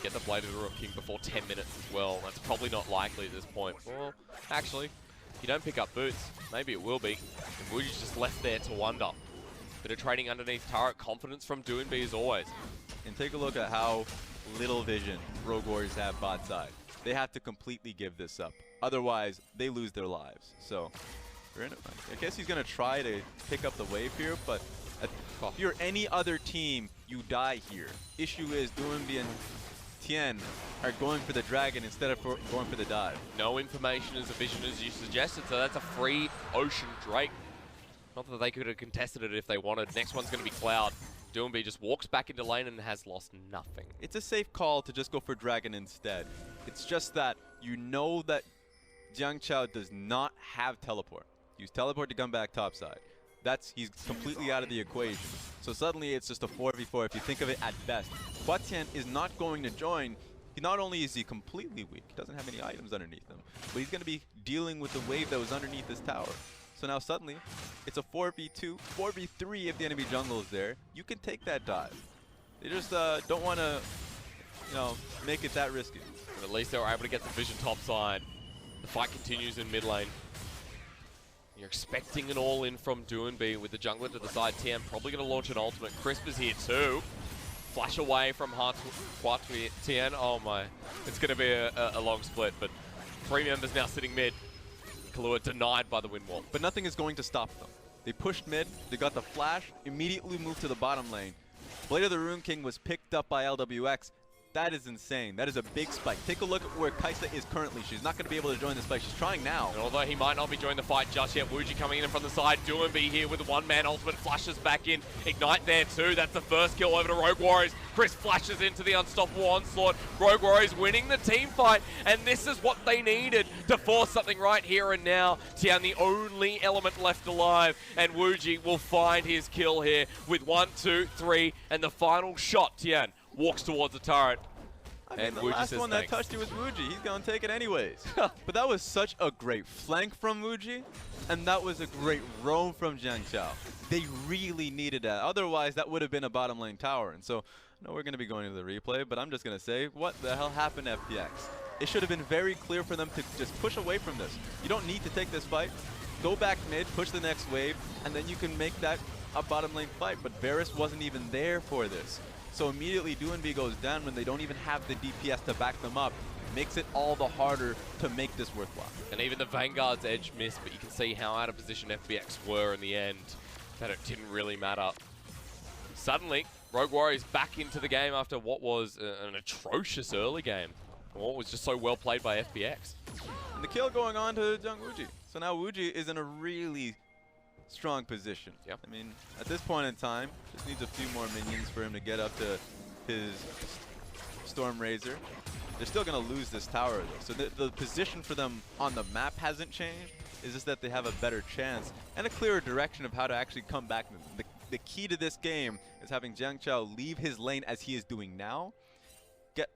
Get the Blade of the Rune King before 10 minutes as well. That's probably not likely at this point. Well, actually, if you don't pick up boots, maybe it will be. And Wooji's just left there to wonder. Bit of trading underneath turret, confidence from Doinby as always. And take a look at how little vision Rogue Warriors have bot side. They have to completely give this up. Otherwise, they lose their lives. So, I guess he's going to try to pick up the wave here, but if you're any other team, you die here. Issue is Doinby and Tien are going for the dragon instead of going for the dive. No information as a vision as you suggested, so that's a free Ocean Drake. Not that they could have contested it if they wanted. Next one's going to be Cloud. Doomby just walks back into lane and has lost nothing. It's a safe call to just go for Dragon instead. It's just that you know that Jiang Chao does not have teleport. Use teleport to come back topside. He's completely out of the equation. So suddenly it's just a 4v4 if you think of it at best. Huatian is not going to join. Not only is he completely weak, he doesn't have any items underneath him, but he's going to be dealing with the wave that was underneath his tower. So now suddenly, it's a 4v2, 4v3 if the enemy jungle is there. You can take that dive. They just don't want to, make it that risky. But at least they were able to get the vision top side. The fight continues in mid lane. You're expecting an all-in from Doomby with the jungler to the side. Tian probably going to launch an ultimate. Crisp is here too. Flash away from Tian. Oh my. It's going to be a long split, but 3 members now sitting mid. Kahlua denied by the wind wall. But nothing is going to stop them. They pushed mid, they got the flash, immediately moved to the bottom lane. Blade of the Rune King was picked up by LWX. That is insane. That is a big spike. Take a look at where Kaisa is currently. She's not going to be able to join the spike. She's trying now. And although he might not be joining the fight just yet, Wuji coming in from the side. Doomby here with a one-man ultimate. Flashes back in. Ignite there too. That's the first kill over to Rogue Warriors. Chris flashes into the unstoppable onslaught. Rogue Warriors winning the team fight. And this is what they needed to force something right here and now. Tian, the only element left alive. And Wuji will find his kill here with 1, 2, 3. And the final shot, Tian walks towards the turret. I mean, the last one that touched it was Wuji. He's going to take it anyways. But that was such a great flank from Wuji, and that was a great roam from Jiang Chao. They really needed that. Otherwise, that would have been a bottom lane tower. And so, I know we're going to be going to the replay, but I'm just going to say, what the hell happened to FPX? It should have been very clear for them to just push away from this. You don't need to take this fight. Go back mid, push the next wave, and then you can make that a bottom lane fight. But Varus wasn't even there for this. So immediately Doomby goes down when they don't even have the DPS to back them up. Makes it all the harder to make this worthwhile. And even the Vanguard's edge missed, but you can see how out of position FPX were in the end, that it didn't really matter. Suddenly, Rogue Warriors back into the game after what was an atrocious early game. What was just so well played by FPX. And the kill going on to Jung Wuji. So now Wuji is in a really strong position. Yep. I mean, at this point in time, just needs a few more minions for him to get up to his Storm Razor. They're still going to lose this tower, though. So the position for them on the map hasn't changed. It's just that they have a better chance and a clearer direction of how to actually come back. The key to this game is having Jiang Chao leave his lane as he is doing now.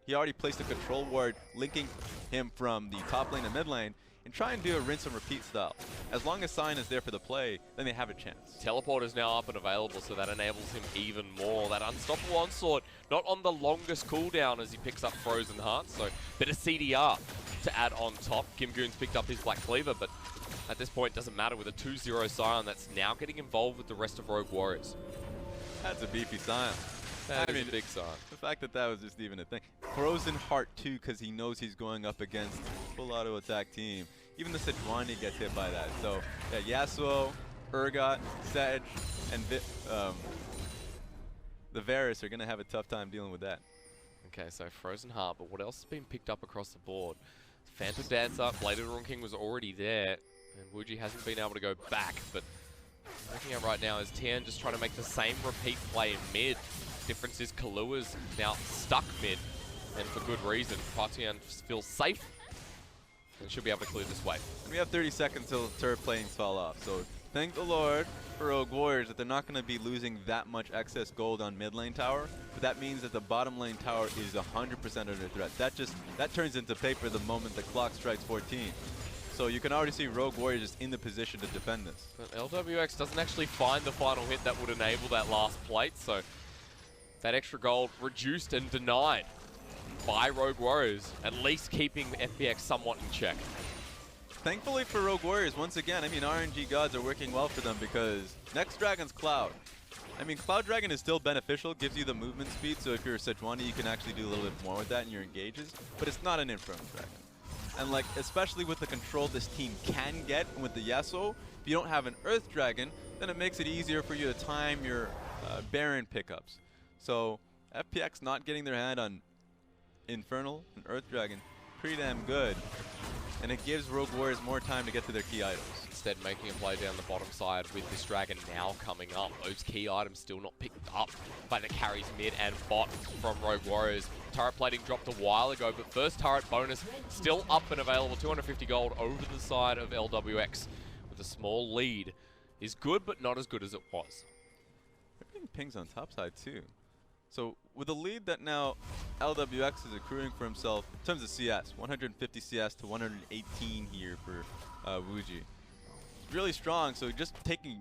He already placed a control ward linking him from the top lane to mid lane, and try and do a rinse and repeat style. As long as Sign is there for the play, then they have a chance. Teleport is now up and available, so that enables him even more. That unstoppable onslaught, not on the longest cooldown as he picks up Frozen Hearts, so bit of CDR to add on top. Kim Goon's picked up his Black Cleaver, but at this point it doesn't matter with a 2-0 Scion that's now getting involved with the rest of Rogue Warriors. That's a beefy Scion. That is a big Scion. The fact that that was just even a thing. Frozen Heart too, because he knows he's going up against a full auto attack team. Even the Sejuani gets hit by that. So yeah, Yasuo, Urgot, Sedge, and the Varus are going to have a tough time dealing with that. Okay, so Frozen Heart, but what else has been picked up across the board? Phantom Dancer, Blade of the Rune King was already there, and Wuji hasn't been able to go back, but looking at right now is Tian just trying to make the same repeat play in mid. Difference is Kahlua's now stuck mid, and for good reason. Huatian feels safe and should be able to clear this wave. We have 30 seconds till turret planes fall off, so thank the Lord for Rogue Warriors that they're not going to be losing that much excess gold on mid lane tower, but that means that the bottom lane tower is 100% under threat. That turns into paper the moment the clock strikes 14. So you can already see Rogue Warriors just in the position to defend this. But LWX doesn't actually find the final hit that would enable that last plate, so that extra gold reduced and denied by Rogue Warriors, at least keeping FPX somewhat in check. Thankfully for Rogue Warriors, once again, I mean, RNG gods are working well for them because next Dragon's Cloud. I mean, Cloud Dragon is still beneficial, gives you the movement speed, so if you're a Sejuani, you can actually do a little bit more with that in your engages, but it's not an Inferno Dragon. And like, especially with the control this team can get with the Yasuo, if you don't have an Earth Dragon, then it makes it easier for you to time your Baron pickups. So FPX not getting their hand on Infernal and Earth Dragon, pretty damn good. And it gives Rogue Warriors more time to get to their key items. instead making a play down the bottom side with this Dragon now coming up. Those key items still not picked up by the carries mid and bot from Rogue Warriors. Turret plating dropped a while ago, but first turret bonus still up and available. 250 gold over the side of LWX with a small lead. Is good, but not as good as it was. They're getting pings on top side too. So with the lead that now LWX is accruing for himself in terms of CS, 150 CS to 118 here for Wuji. Really strong, so just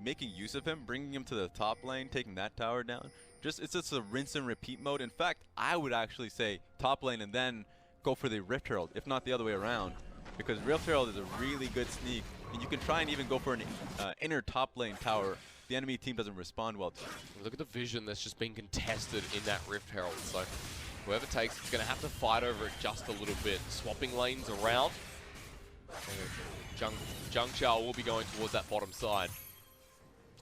making use of him, bringing him to the top lane, taking that tower down. It's just a rinse and repeat mode. In fact, I would actually say top lane and then go for the Rift Herald, if not the other way around, because Rift Herald is a really good sneak, and you can try and even go for an inner top lane tower. The enemy team doesn't respond well to it. Look at the vision that's just been contested in that Rift Herald. So whoever takes it's going to have to fight over it just a little bit. Swapping lanes around. Jung Chao will be going towards that bottom side.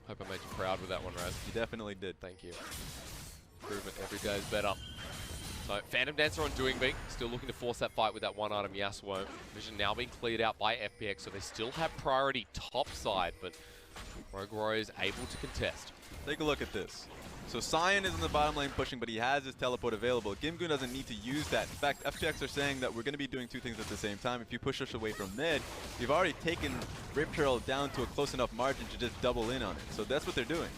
Hope I made you proud with that one, Raz. You definitely did. Thank you. Improvement every day is better. So Phantom Dancer on Doing Beat, still looking to force that fight with that one item Yasuo. Vision now being cleared out by FPX, so they still have priority top side, but Rogue Warrior is able to contest. Take a look at this. So Sion is in the bottom lane pushing, but he has his teleport available. Gimgoon doesn't need to use that. In fact, FPX are saying that we're going to be doing two things at the same time. If you push us away from mid, you've already taken Rift Herald down to a close enough margin to just double in on it. So that's what they're doing.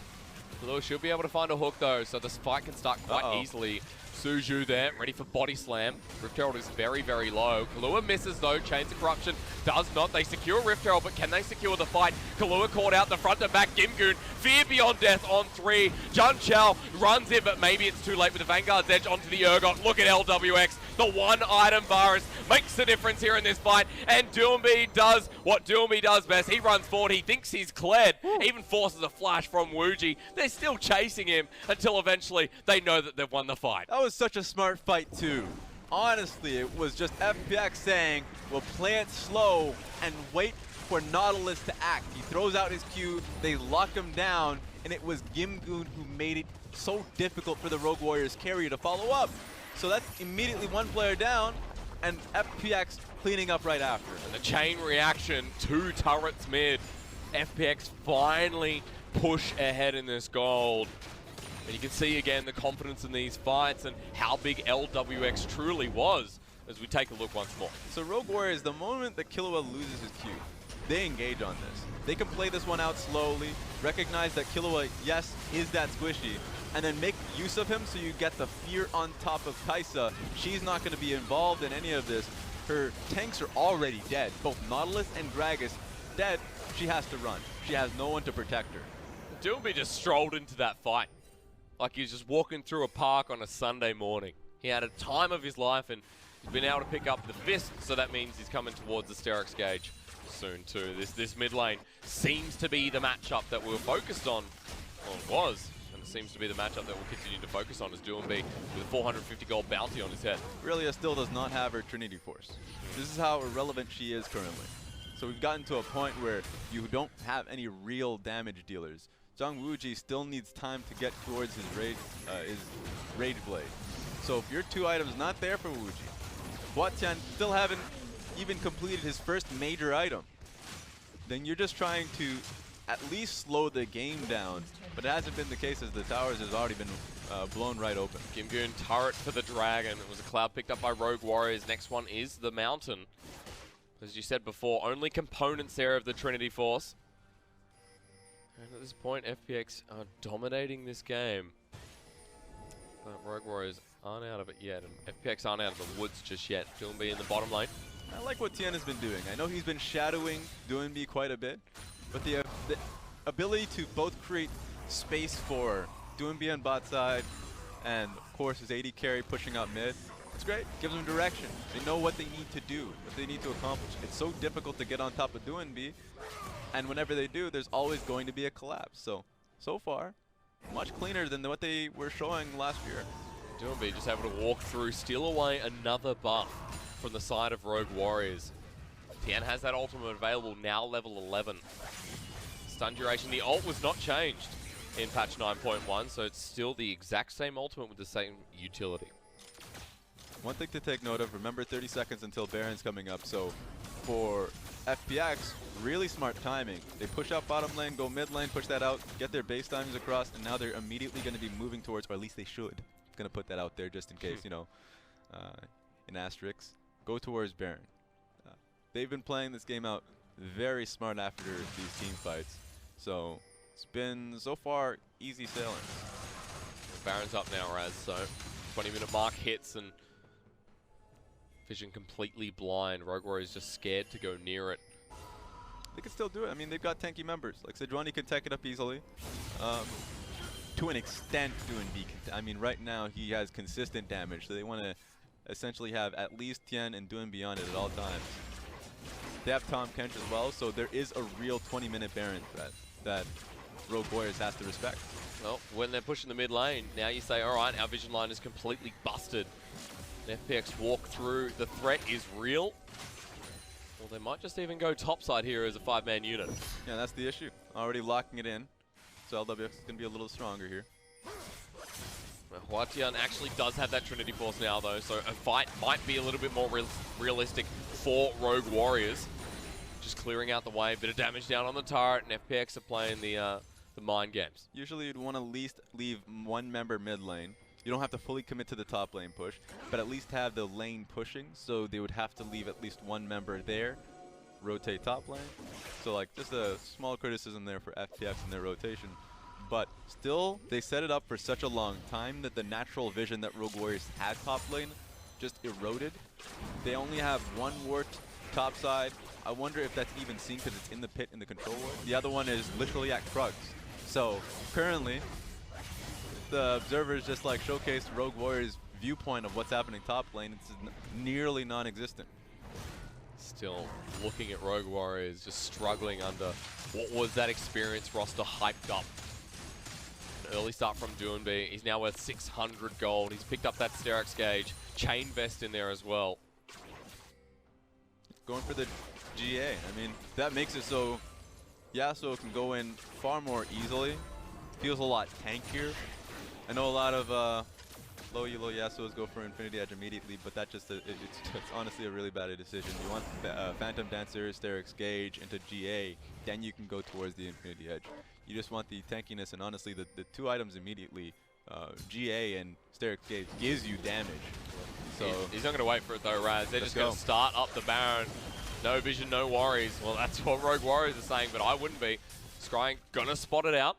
Kalua should be able to find a hook though, so this fight can start quite easily. Suju there, ready for body slam. Rift Herald is very, very low. Kalua misses though, Chains of Corruption does not. They secure Rift Herald, but can they secure the fight? Kalua caught out the front and back. Gimgoon, fear beyond death on 3. Jun Chao runs in, but maybe it's too late with the Vanguard's edge onto the Urgot. Look at LWX. The one item virus makes the difference here in this fight, and Doomby does what Doomby does best. He runs forward, he thinks he's cleared, even forces a flash from Wuji. They're still chasing him until eventually they know that they've won the fight. That was such a smart fight too. Honestly, it was just FPX saying, we'll play it slow and wait for Nautilus to act. He throws out his Q, they lock him down, and it was Gimgoon who made it so difficult for the Rogue Warriors carrier to follow up. So that's immediately one player down, and FPX cleaning up right after. And the chain reaction, 2 turrets mid. FPX finally push ahead in this gold. And you can see again the confidence in these fights and how big LWX truly was as we take a look once more. So Rogue Warriors, the moment that Killua loses his Q, they engage on this. They can play this one out slowly, recognize that Killua, yes, is that squishy, and then make use of him so you get the fear on top of Kai'Sa. She's not going to be involved in any of this. Her tanks are already dead. Both Nautilus and Gragas dead. She has to run. She has no one to protect her. Doomby just strolled into that fight like he was just walking through a park on a Sunday morning. He had a time of his life and he's been able to pick up the fist, so that means he's coming towards the Sterix gauge soon too. This mid lane seems to be the matchup that we were focused on, or it was. It seems to be the matchup that we'll continue to focus on as Doomby with a 450 gold bounty on his head. Aurelia still does not have her Trinity Force. This is how irrelevant she is currently. So we've gotten to a point where you don't have any real damage dealers. Zhang Wuji still needs time to get towards his Rage Blade. So if your 2 items not there for Wuji, Huatian still haven't even completed his first major item, then you're just trying to at least slow the game down, but it hasn't been the case as the towers has already been blown right open. Gimgoon turret for the Dragon. It was a cloud picked up by Rogue Warriors. Next one is the Mountain. As you said before, only components there of the Trinity Force. And at this point, FPX are dominating this game. But Rogue Warriors aren't out of it yet, and FPX aren't out of the woods just yet. Doomby in the bottom lane. I like what Tien has been doing. I know he's been shadowing Doomby quite a bit, but the ability to both create space for Doomby on bot side and, of course, his AD carry pushing out mid, it's great. Gives them direction. They know what they need to do, what they need to accomplish. It's so difficult to get on top of Doomby, and whenever they do, there's always going to be a collapse. So far, much cleaner than what they were showing last year. Doomby just able to walk through, steal away another buff from the side of Rogue Warriors. Tien has that ultimate available, now level 11. Stun duration, the ult was not changed in patch 9.1, so it's still the exact same ultimate with the same utility. One thing to take note of, remember 30 seconds until Baron's coming up, so for FPX, really smart timing. They push out bottom lane, go mid lane, push that out, get their base dimes across, and now they're immediately going to be moving towards, or at least they should. Going to put that out there just in case, you know, in asterisks. Go towards Baron. They've been playing this game out very smart after these team fights. So it's been, so far, easy sailing. Baron's up now, Raz, so 20-minute mark hits and vision completely blind. Rogue Warrior's just scared to go near it. They can still do it. I mean, they've got tanky members. Like Sejuani can tech it up easily. To an extent, I mean, right now he has consistent damage, so they want to essentially have at least Tien and Doing Beyond it at all times. They have Tahm Kench as well, so there is a real 20-minute Baron threat that Rogue Warriors has to respect. Well, when they're pushing the mid lane, now you say, all right, our vision line is completely busted. And FPX walk through. The threat is real. Well, they might just even go topside here as a 5-man unit. Yeah, that's the issue. Already locking it in. So LWX is going to be a little stronger here. Well, Huatian actually does have that Trinity Force now, though, so a fight might be a little bit more realistic for Rogue Warriors. Just clearing out the way, bit of damage down on the turret, and FPX are playing the mind games. Usually you'd want to at least leave one member mid lane. You don't have to fully commit to the top lane push, but at least have the lane pushing, so they would have to leave at least one member there, rotate top lane. So like just a small criticism there for FPX in their rotation. But still, they set it up for such a long time that the natural vision that Rogue Warriors had top lane just eroded. They only have one ward top side. I wonder if that's even seen because it's in the pit in the control ward. The other one is literally at Krugs. So currently, the observers just like showcased Rogue Warriors' viewpoint of what's happening top lane. It's nearly non-existent. Still looking at Rogue Warriors, just struggling under what was that experience roster hyped up. An early start from Doonby. He's now worth 600 gold. He's picked up that Sterex gauge. Chain vest in there as well. Going for the GA. I mean, that makes it so Yasuo can go in far more easily. Feels a lot tankier. I know a lot of low elo Yasuos go for Infinity Edge immediately, but that just it's honestly a really bad decision. You want Phantom Dancer, Sterex Gauge into GA, then you can go towards the Infinity Edge. You just want the tankiness, and honestly, the two items immediately, GA and Sterex Gauge, gives you damage. So he's not going to wait for it though, Raz. They're just going to start up the Baron. No vision, no worries. Well, that's what Rogue Warriors are saying, but I wouldn't be. Scrying gonna spot it out.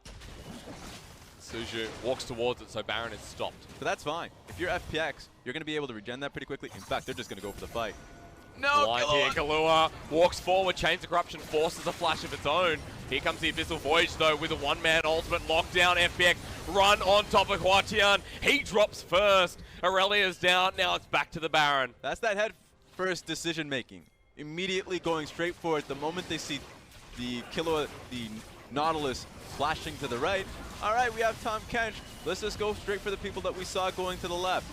Suju walks towards it, so Baron is stopped. But that's fine. If you're FPX, you're going to be able to regen that pretty quickly. In fact, they're just going to go for the fight. No, blind here, Kahlua walks forward, Chains of Corruption forces a flash of its own. Here comes the Abyssal Voyage though with a one-man ultimate lockdown. FPX run on top of Huatian. He drops first. Aurelia's down, now it's back to the Baron. That's that head first decision making. Immediately going straight for it the moment they see the Nautilus flashing to the right. All right, we have Tahm Kench. Let's just go straight for the people that we saw going to the left.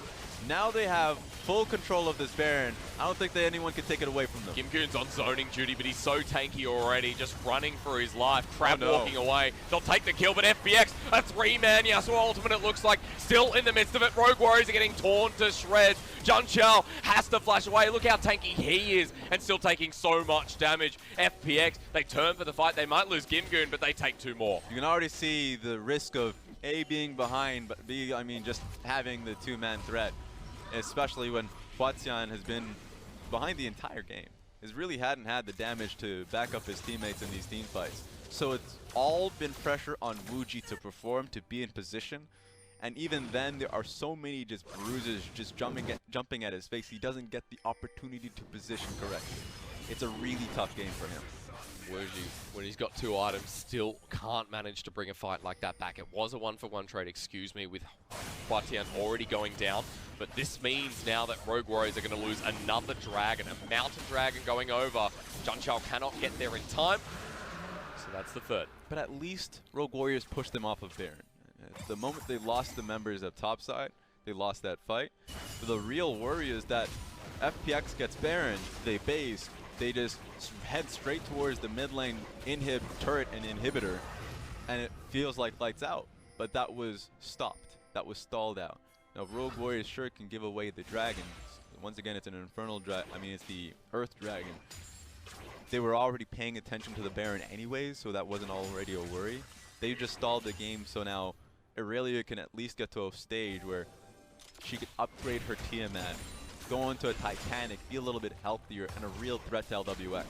Now they have full control of this Baron. I don't think that anyone can take it away from them. Gimgoon's on zoning duty, but he's so tanky already, just running for his life. Crab walking away. They'll take the kill, but FPX, a 3-man Yasuo ultimate it looks like, still in the midst of it. Rogue Warriors are getting torn to shreds. Jun Chao has to flash away. Look how tanky he is, and still taking so much damage. FPX, they turn for the fight. They might lose Gimgoon, but they take 2 more. You can already see the risk of A, being behind, but B, I mean, just having the 2-man threat. Especially when Huatian has been behind the entire game. He really hadn't had the damage to back up his teammates in these team fights. So it's all been pressure on Wuji to perform, to be in position. And even then, there are so many just bruises just jumping at his face. He doesn't get the opportunity to position correctly. It's a really tough game for him. Wuji, when he's got 2 items, still can't manage to bring a fight like that back. It was a 1-for-1 trade, excuse me, with Huatian already going down. But this means now that Rogue Warriors are going to lose another dragon, a mountain dragon going over. Jun Chao cannot get there in time. So that's the 3rd. But at least Rogue Warriors pushed them off of Baron. The moment they lost the members of topside, they lost that fight. But the real worry is that FPX gets Baron, they base, they just head straight towards the mid lane inhib turret and inhibitor, and it feels like lights out. But that was stopped. That was stalled out. Now Rogue Warriors sure can give away the dragons. Once again, it's an infernal dragon. I mean, it's the Earth Dragon. they were already paying attention to the Baron anyways, so that wasn't already a worry. They just stalled the game, so now Aurelia can at least get to a stage where she could upgrade her Tiamat, go into a Titanic, be a little bit healthier, and a real threat to LWX.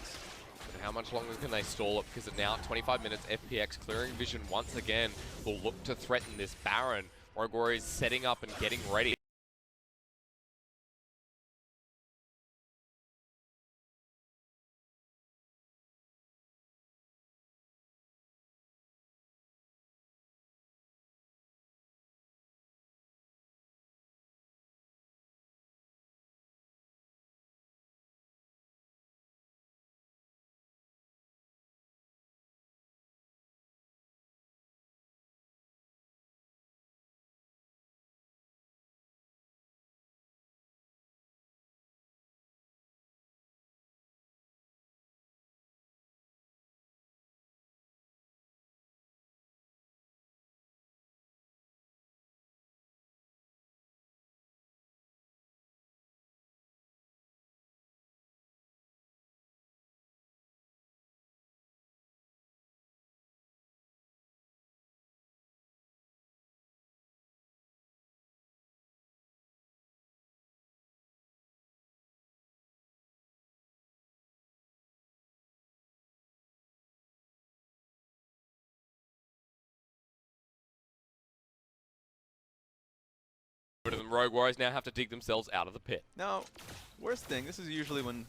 But how much longer can they stall it? Because now at 25 minutes, FPX clearing vision once again will look to threaten this Baron. Rogue Warriors setting up and getting ready. But the Rogue Warriors now have to dig themselves out of the pit. Now, worst thing, this is usually when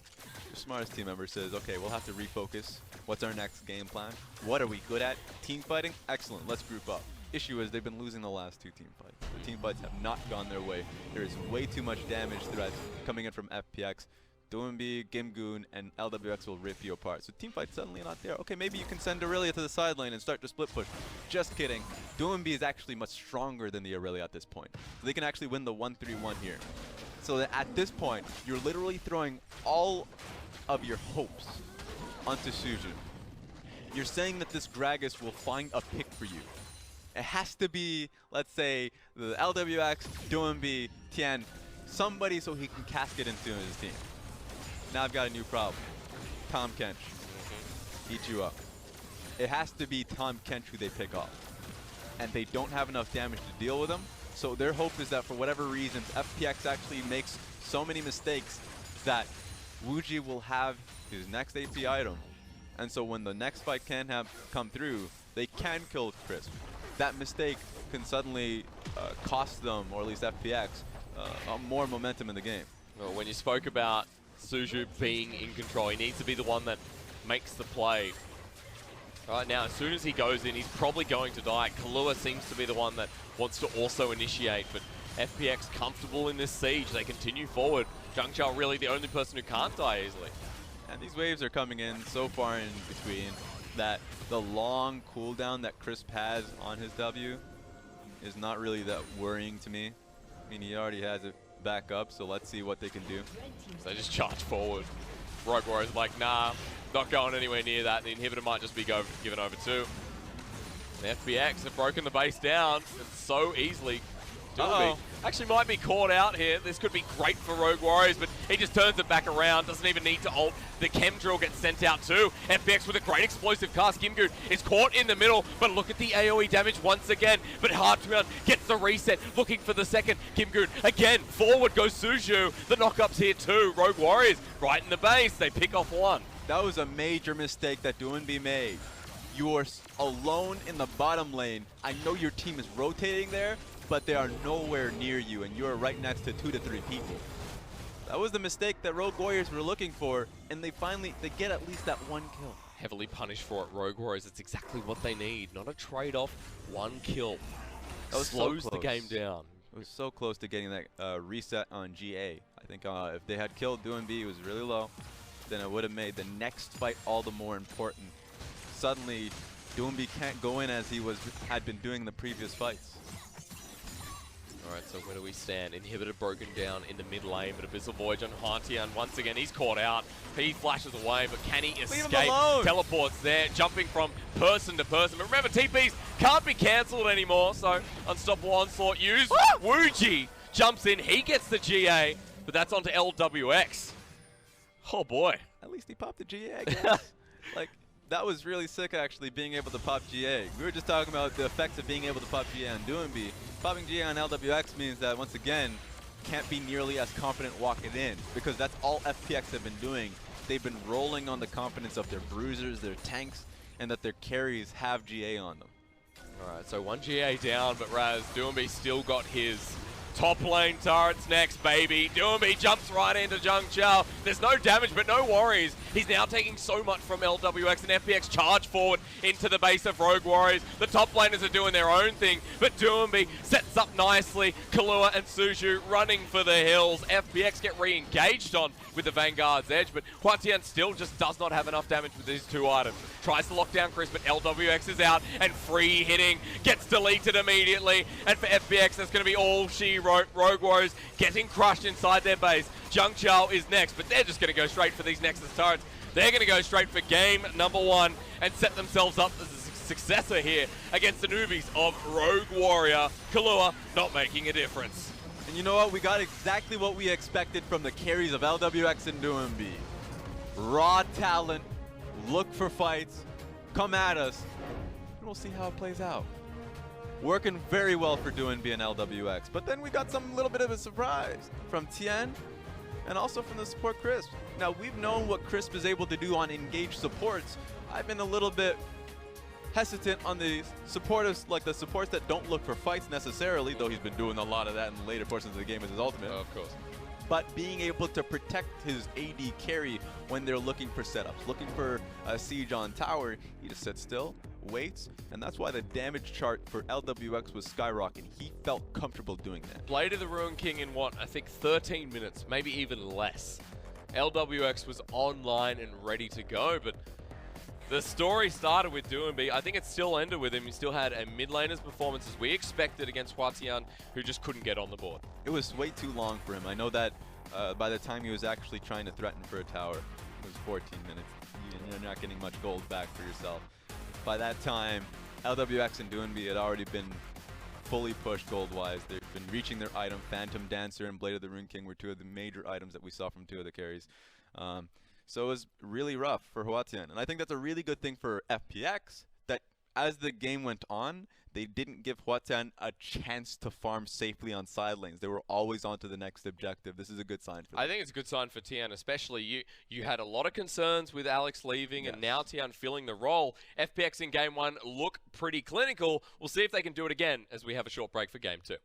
the smartest team member says, okay, we'll have to refocus. What's our next game plan? What are we good at? Team fighting? Excellent, let's group up. Issue is they've been losing the last 2 team fights. The team fights have not gone their way. There is way too much damage threats coming in from FPX. Doinby, Gimgoon, and LWX will rip you apart. So team fight suddenly not there. Okay, maybe you can send Aurelia to the side lane and start to split push. Just kidding. Doinby is actually much stronger than the Aurelia at this point. So they can actually win the 1-3-1 here. So that at this point, you're literally throwing all of your hopes onto Suju. You're saying that this Gragas will find a pick for you. It has to be, let's say, the LWX, Doinby, Tian, somebody so he can cast it into his team. Now I've got a new problem. Tom Kench. Eat you up. It has to be Tom Kench who they pick off. And they don't have enough damage to deal with him. So their hope is that for whatever reasons, FPX actually makes so many mistakes that Wuji will have his next AP item. And so when the next fight can come through, they can kill Crisp. That mistake can suddenly cost them, or at least FPX, more momentum in the game. Well, when you spoke about Suju being in control, he needs to be the one that makes the play. Right now, as soon as he goes in, he's probably going to die. Kahlua seems to be the one that wants to also initiate, but FPX comfortable in this siege. They continue forward. Zhangqiao really the only person who can't die easily. And these waves are coming in so far in between that the long cooldown that Crisp has on his W is not really that worrying to me. I mean, he already has it back up, so let's see what they can do. So they just charge forward. Rogue Warriors like, nah, not going anywhere near that. The inhibitor might just be given over to. The FPX have broken the base down and so easily. Actually might be caught out here. This could be great for Rogue Warriors, but he just turns it back around. Doesn't even need to ult. The chem drill gets sent out too. FPX with a great explosive cast. Gimgoon is caught in the middle, but look at the AoE damage once again. But Hardround gets the reset, looking for the second. Gimgoon again, forward goes Suju. The knockups here too. Rogue Warriors right in the base. They pick off one. That was a major mistake that Doinby made. You are alone in the bottom lane. I know your team is rotating there, but they are nowhere near you, and you're right next to 2 to 3 people. That was the mistake that Rogue Warriors were looking for, and they get at least that 1 kill. Heavily punished for it, Rogue Warriors. It's exactly what they need. Not a trade-off, 1 kill. That was slows so the game down. It was so close to getting that reset on GA. I think if they had killed Doinby, it was really low, then it would have made the next fight all the more important. Suddenly, Doinby can't go in as he had been doing the previous fights. Alright, so where do we stand? Inhibitor broken down in the mid lane, but Abyssal Voyage on Hantian. Once again, he's caught out. He flashes away, but can he escape? Teleports there, jumping from person to person. But remember, TPs can't be cancelled anymore, so Unstoppable Onslaught used. Wuji jumps in, he gets the GA, but that's onto LWX. Oh boy. at least he popped the GA, I guess. Like, that was really sick, actually, being able to pop GA. We were just talking about the effects of being able to pop GA on Doinby. Popping GA on LWX means that, once again, can't be nearly as confident walking in, because that's all FPX have been doing. They've been rolling on the confidence of their bruisers, their tanks, and that their carries have GA on them. Alright, so 1 GA down, but Raz, Doinby still got his. Top lane turrets next, baby. Doinby jumps right into Jung Chao. There's no damage, but no worries. He's now taking so much from LWX, and FPX charge forward into the base of Rogue Warriors. The top laners are doing their own thing, but Doinby sets up nicely. Kahlua and Suju running for the hills. FPX get re-engaged on with the Vanguard's edge, but Huatian still just does not have enough damage with these 2 items. Tries to lock down Chris, but LWX is out, and free hitting gets deleted immediately. And for FPX, that's going to be all she wrote. Rogue Warriors getting crushed inside their base. Jung Chao is next, but they're just going to go straight for these Nexus turrets. They're going to go straight for game number 1 and set themselves up as a successor here against the newbies of Rogue Warrior. Kahlua not making a difference. And you know what? We got exactly what we expected from the carries of LWX and Doinby. Raw talent, look for fights, come at us, and we'll see how it plays out. Working very well for Doinby and LWX, but then we got some little bit of a surprise from Tien and also from the support Crisp. Now, we've known what Crisp is able to do on engaged supports. I've been a little bit hesitant on the supporters, like the supports that don't look for fights necessarily, though he's been doing a lot of that in the later portions of the game as his ultimate. Oh, of course. But being able to protect his AD carry when they're looking for setups, looking for a siege on tower, he just sits still, waits, and that's why the damage chart for LWX was skyrocketing. He felt comfortable doing that. Blade of the Ruin King in what, I think 13 minutes, maybe even less. LWX was online and ready to go, but the story started with Doinby. I think it still ended with him. He still had a mid laner's performance as we expected against Huatian, who just couldn't get on the board. It was way too long for him. I know that by the time he was actually trying to threaten for a tower, it was 14 minutes. You're not getting much gold back for yourself. By that time, LWX and Doinby had already been fully pushed gold-wise. They've been reaching their item. Phantom Dancer and Blade of the Rune King were 2 of the major items that we saw from 2 of the carries. So it was really rough for Huatian. And I think that's a really good thing for FPX, that as the game went on, they didn't give Huatian a chance to farm safely on side lanes. They were always on to the next objective. This is a good sign for them. I think it's a good sign for Tian, especially you had a lot of concerns with Alex leaving, and now Tian filling the role. FPX in Game 1 look pretty clinical. We'll see if they can do it again as we have a short break for Game 2.